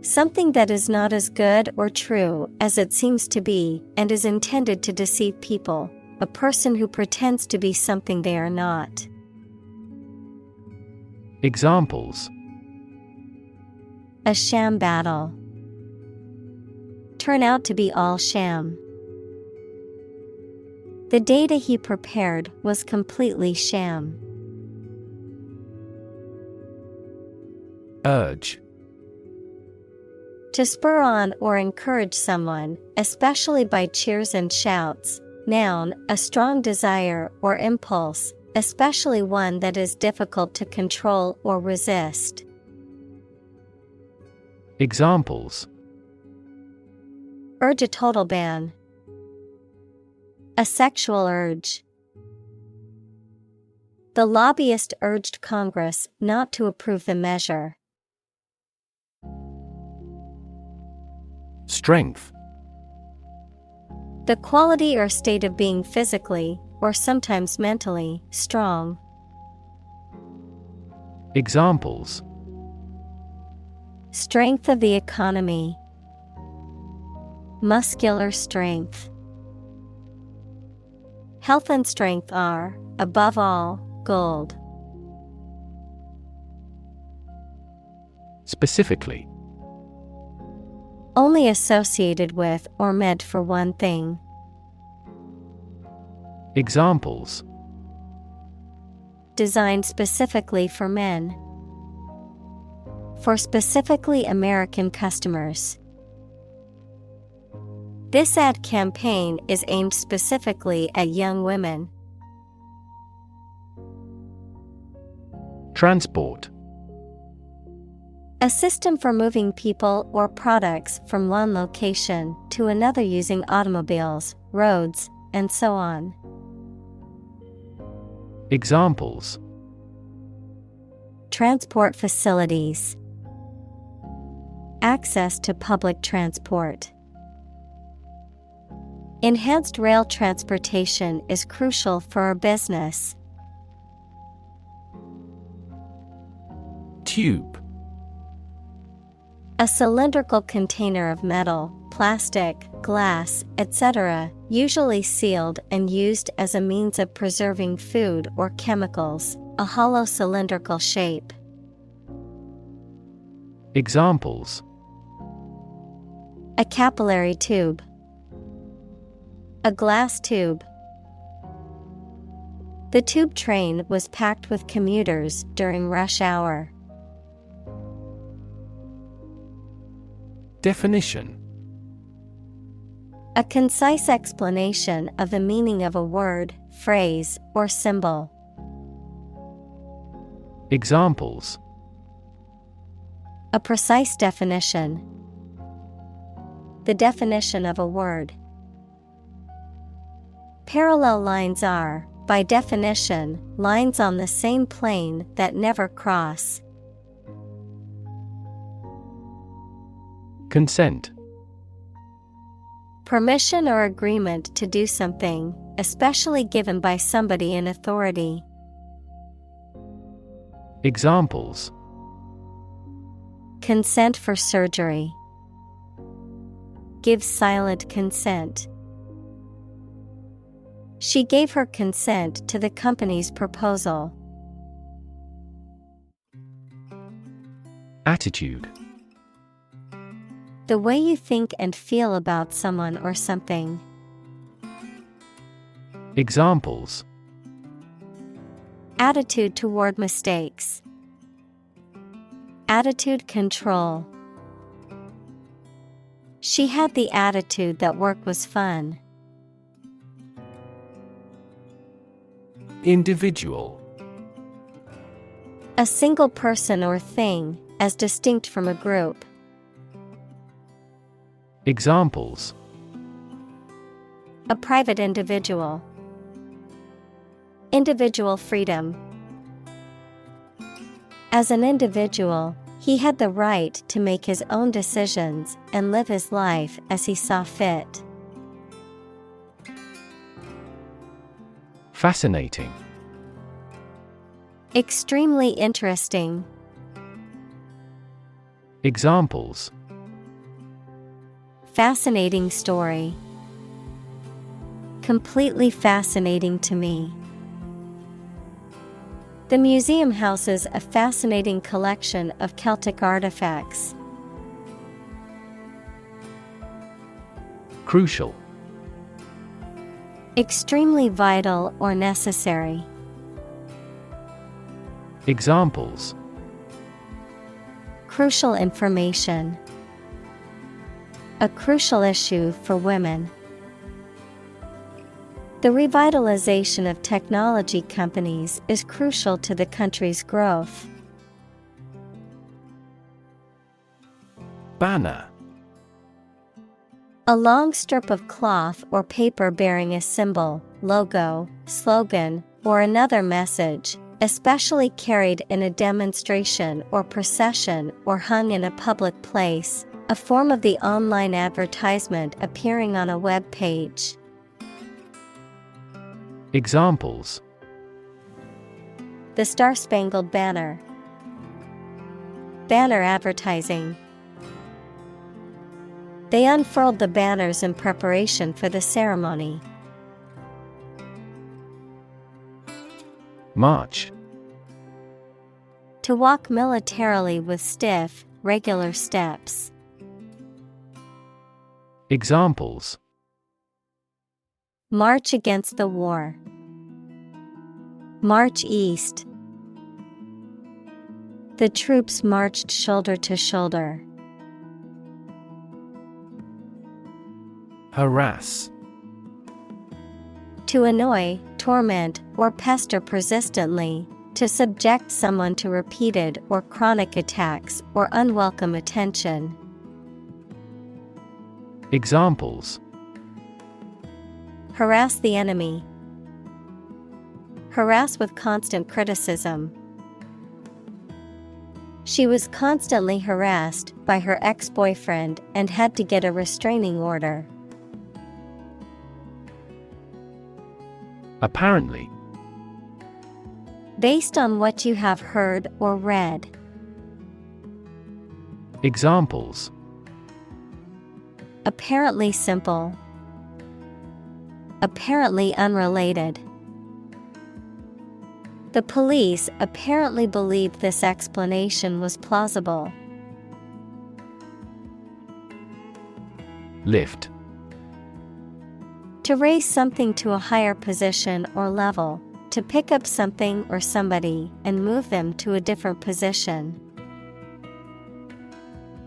Something that is not as good or true as it seems to be and is intended to deceive people. A person who pretends to be something they are not. Examples: A sham battle. Turn out to be all sham. The data he prepared was completely sham. Urge. To spur on or encourage someone, especially by cheers and shouts. Noun, a strong desire or impulse, especially one that is difficult to control or resist. Examples: Urge a total ban. A sexual urge. The lobbyist urged Congress not to approve the measure. Strength. The quality or state of being physically, or sometimes mentally, strong. Examples: Strength of the economy. Muscular strength. Health and strength are, above all, gold. Specifically. Only associated with or meant for one thing. Examples: Designed specifically for men. For specifically American customers. This ad campaign is aimed specifically at young women. Transport. A system for moving people or products from one location to another using automobiles, roads, and so on. Examples: Transport facilities. Access to public transport. Enhanced rail transportation is crucial for our business. Tube. A cylindrical container of metal, plastic, glass, etc., usually sealed and used as a means of preserving food or chemicals, a hollow cylindrical shape. Examples: A capillary tube. A glass tube. The tube train was packed with commuters during rush hour. Definition. A concise explanation of the meaning of a word, phrase, or symbol. Examples: A precise definition. The definition of a word. Parallel lines are, by definition, lines on the same plane that never cross. Consent. Permission or agreement to do something, especially given by somebody in authority. Examples: Consent for surgery. Give silent consent. She gave her consent to the company's proposal. Attitude. The way you think and feel about someone or something. Examples: Attitude toward mistakes. Attitude control. She had the attitude that work was fun. Individual. A single person or thing, as distinct from a group. Examples: A private individual. Individual freedom. As an individual, he had the right to make his own decisions and live his life as he saw fit. Fascinating. Extremely interesting. Examples: Fascinating story. Completely fascinating to me. The museum houses a fascinating collection of Celtic artifacts. Crucial. Extremely vital or necessary. Examples: Crucial information. A crucial issue for women. The revitalization of technology companies is crucial to the country's growth. Banner. A long strip of cloth or paper bearing a symbol, logo, slogan, or another message, especially carried in a demonstration or procession or hung in a public place, a form of the online advertisement appearing on a web page. Examples: The Star-Spangled Banner. Banner advertising. They unfurled the banners in preparation for the ceremony. March. To walk militarily with stiff, regular steps. Examples: March against the war. March east. The troops marched shoulder to shoulder. Harass. To annoy, torment, or pester persistently, to subject someone to repeated or chronic attacks or unwelcome attention. Examples: Harass the enemy. Harass with constant criticism. She was constantly harassed by her ex-boyfriend and had to get a restraining order. Apparently. Based on what you have heard or read. Examples: Apparently simple. Apparently unrelated. The police apparently believed this explanation was plausible. Lift. To raise something to a higher position or level, to pick up something or somebody and move them to a different position.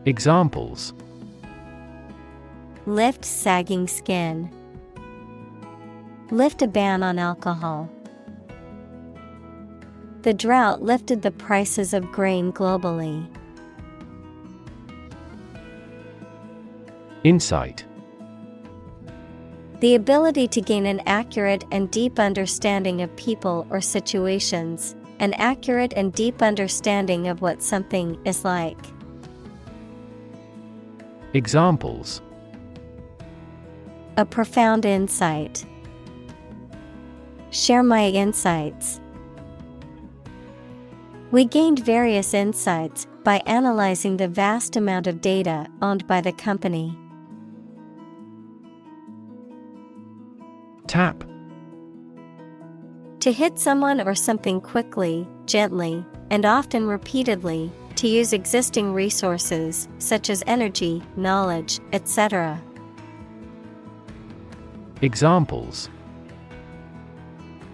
Examples: Lift sagging skin. Lift a ban on alcohol. The drought lifted the prices of grain globally. Insight. The ability to gain an accurate and deep understanding of people or situations, an accurate and deep understanding of what something is like. Examples: A profound insight. Share my insights. We gained various insights by analyzing the vast amount of data owned by the company. Tap. To hit someone or something quickly, gently, and often repeatedly, to use existing resources, such as energy, knowledge, etc. Examples: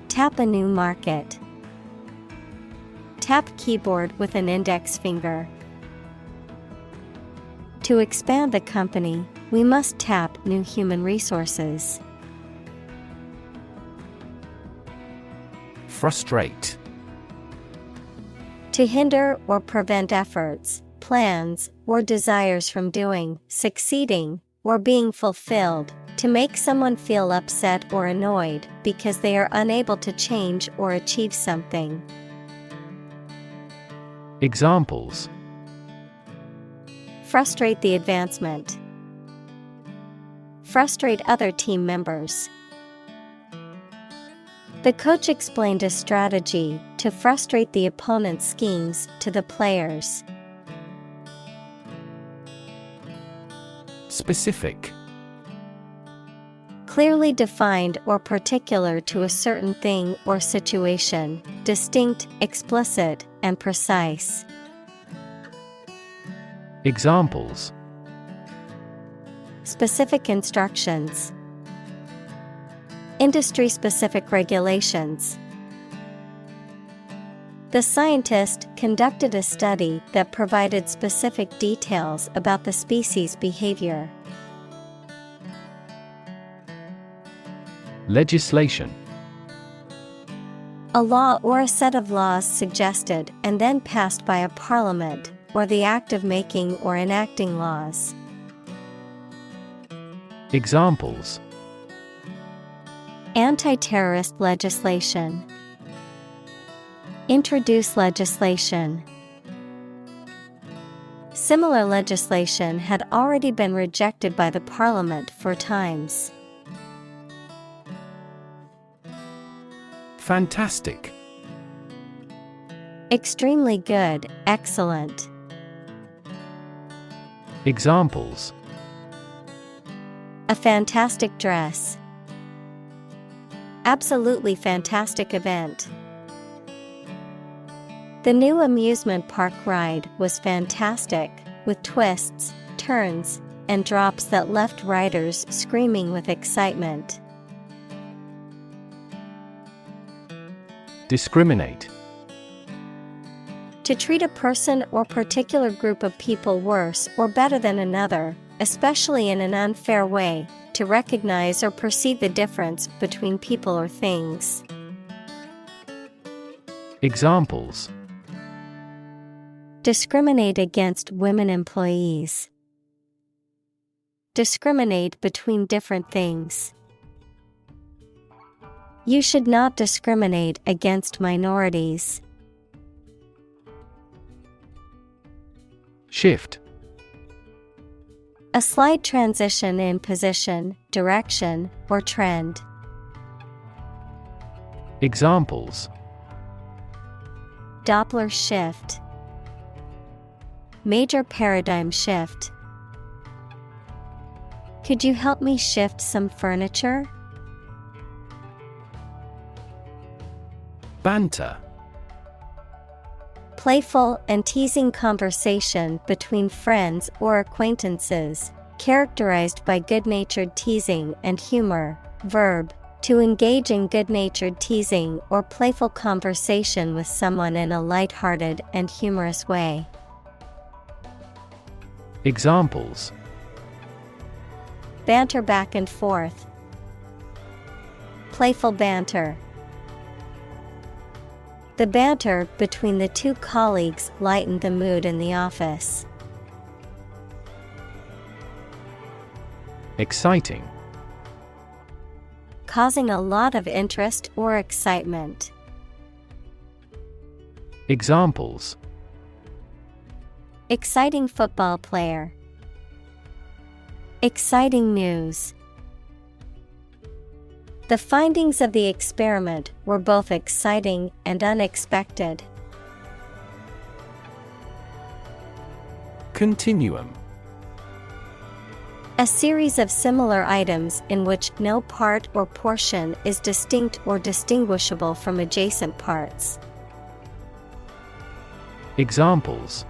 Tap a new market. Tap keyboard with an index finger. To expand the company, we must tap new human resources. Frustrate. To hinder or prevent efforts, plans, or desires from doing, succeeding, or being fulfilled. To make someone feel upset or annoyed because they are unable to change or achieve something. Examples: Frustrate the advancement. Frustrate other team members. The coach explained a strategy to frustrate the opponent's schemes to the players. Specific. Clearly defined or particular to a certain thing or situation, distinct, explicit, and precise. Examples: Specific instructions. Industry-specific regulations. The scientist conducted a study that provided specific details about the species' behavior. Legislation. A law or a set of laws suggested and then passed by a parliament, or the act of making or enacting laws. Examples: Anti-terrorist legislation. Introduce legislation. Similar legislation had already been rejected by the parliament 4 times. Fantastic. Extremely good, excellent. Examples: A fantastic dress. Absolutely fantastic event. The new amusement park ride was fantastic, with twists, turns, and drops that left riders screaming with excitement. Discriminate. To treat a person or particular group of people worse or better than another, especially in an unfair way, to recognize or perceive the difference between people or things. Examples: Discriminate against women employees. Discriminate between different things. You should not discriminate against minorities. Shift. A slight transition in position, direction, or trend. Examples: Doppler shift. Major paradigm shift. Could you help me shift some furniture? Banter. Playful and teasing conversation between friends or acquaintances, characterized by good-natured teasing and humor. Verb: to engage in good-natured teasing or playful conversation with someone in a light-hearted and humorous way. Examples: Banter back and forth. Playful banter. The banter between the 2 colleagues lightened the mood in the office. Exciting. Causing a lot of interest or excitement. Examples: Exciting football player. Exciting news. The findings of the experiment were both exciting and unexpected. Continuum. A series of similar items in which no part or portion is distinct or distinguishable from adjacent parts. Examples: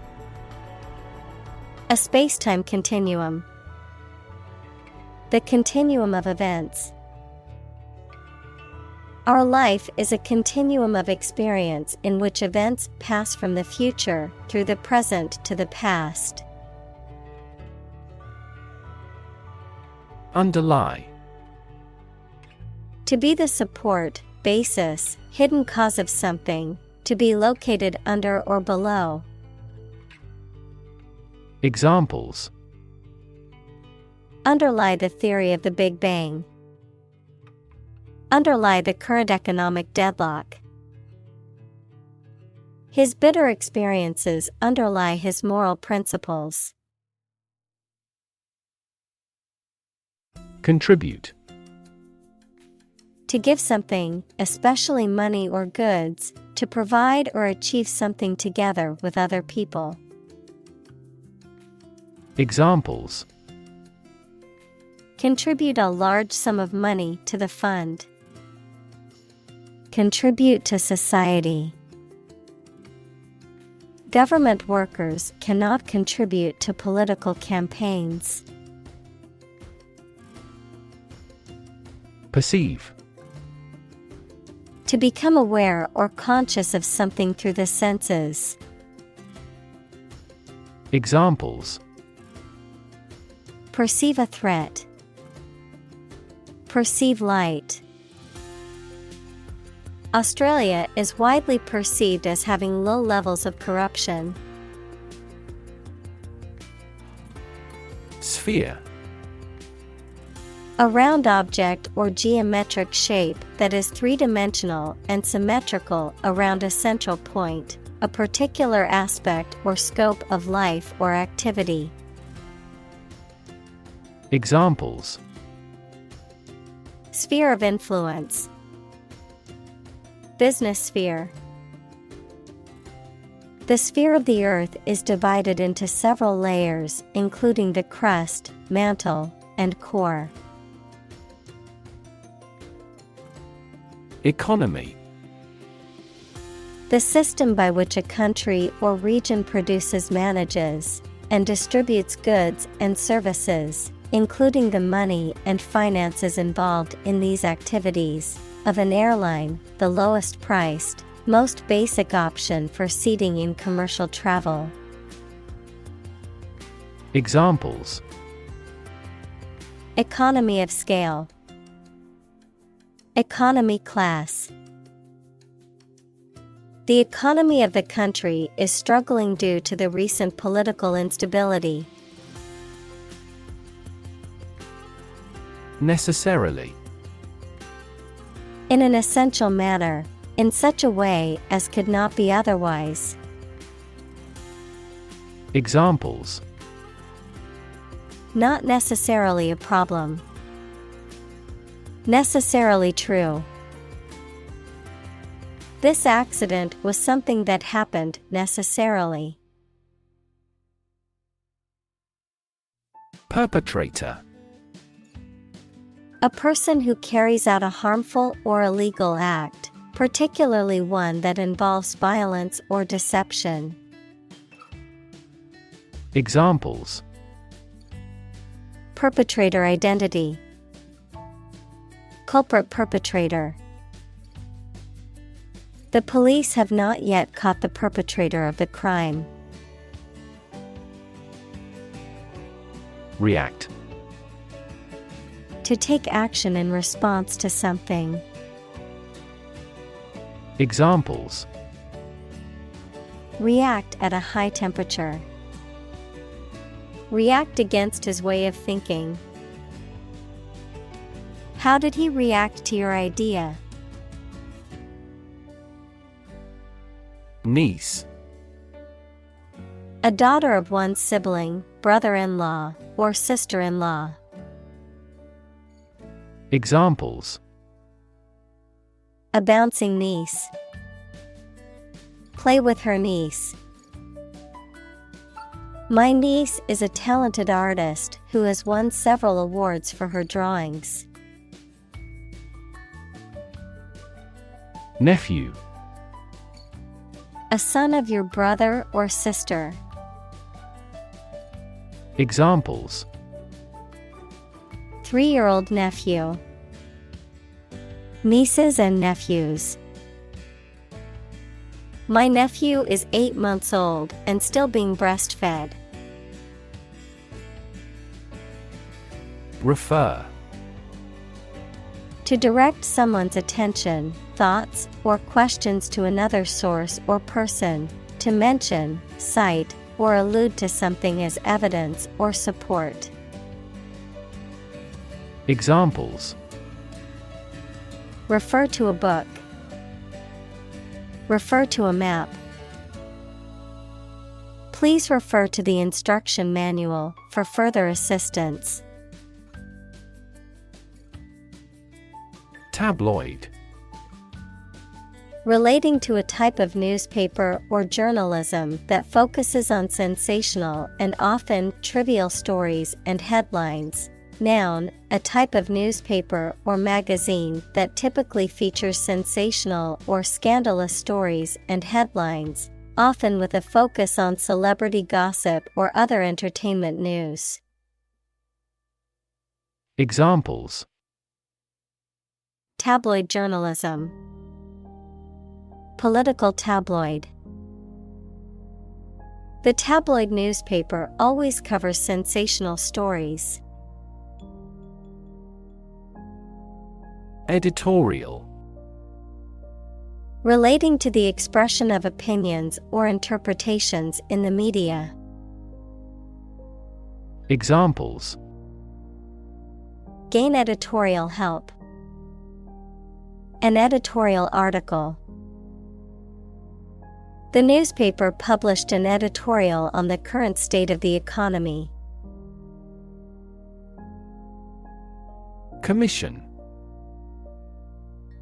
A space-time continuum. The continuum of events. Our life is a continuum of experience in which events pass from the future through the present to the past. Underlie. To be the support, basis, hidden cause of something, to be located under or below. Examples: Underlie the theory of the Big Bang. Underlie the current economic deadlock. His bitter experiences underlie his moral principles. Contribute. To give something, especially money or goods, to provide or achieve something together with other people. Examples: Contribute a large sum of money to the fund. Contribute to society. Government workers cannot contribute to political campaigns. Perceive. To become aware or conscious of something through the senses. Examples: Perceive a threat. Perceive light. Australia is widely perceived as having low levels of corruption. Sphere. A round object or geometric shape that is three-dimensional and symmetrical around a central point, a particular aspect or scope of life or activity. Examples: Sphere of influence. Business sphere. The sphere of the Earth is divided into several layers, including the crust, mantle, and core. Economy. The system by which a country or region produces, manages, and distributes goods and services, including the money and finances involved in these activities, of an airline, the lowest priced, most basic option for seating in commercial travel. Examples: Economy of scale. Economy class. The economy of the country is struggling due to the recent political instability. Necessarily. In an essential manner, in such a way as could not be otherwise. Examples: Not necessarily a problem. Necessarily true. This accident was something that happened necessarily. Perpetrator. A person who carries out a harmful or illegal act, particularly one that involves violence or deception. Examples: Perpetrator identity. Culprit perpetrator. The police have not yet caught the perpetrator of the crime. React. To take action in response to something. Examples: React at a high temperature. React against his way of thinking. How did he react to your idea? Niece. A daughter of one's sibling, brother-in-law, or sister-in-law. Examples: A bouncing niece. Play with her niece. My niece is a talented artist who has won several awards for her drawings. Nephew. A son of your brother or sister. Examples: 3-year-old nephew. Nieces and nephews. My nephew is 8 months old and still being breastfed. Refer. To direct someone's attention, thoughts, or questions to another source or person, to mention, cite, or allude to something as evidence or support. Examples: Refer to a book. Refer to a map. Please refer to the instruction manual for further assistance. Tabloid. Relating to a type of newspaper or journalism that focuses on sensational and often trivial stories and headlines, Noun, a type of newspaper or magazine that typically features sensational or scandalous stories and headlines, often with a focus on celebrity gossip or other entertainment news. Examples: Tabloid journalism. Political tabloid. The tabloid newspaper always covers sensational stories. Editorial. Relating to the expression of opinions or interpretations in the media. Examples: Gain editorial help. An editorial article. The newspaper published an editorial on the current state of the economy. Commission.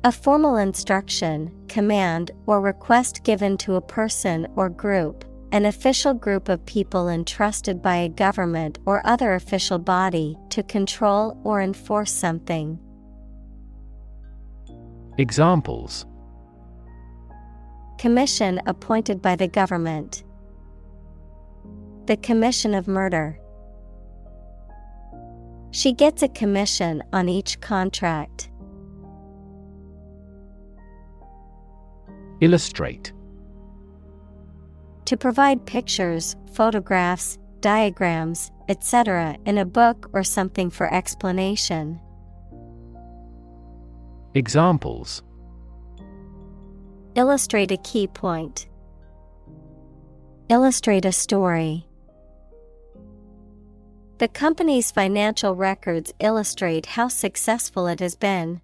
A formal instruction, command, or request given to a person or group, an official group of people entrusted by a government or other official body to control or enforce something. Examples: Commission appointed by the government. The commission of murder. She gets a commission on each contract. Illustrate. To provide pictures, photographs, diagrams, etc. in a book or something for explanation. Examples: Illustrate a key point. Illustrate a story. The company's financial records illustrate how successful it has been.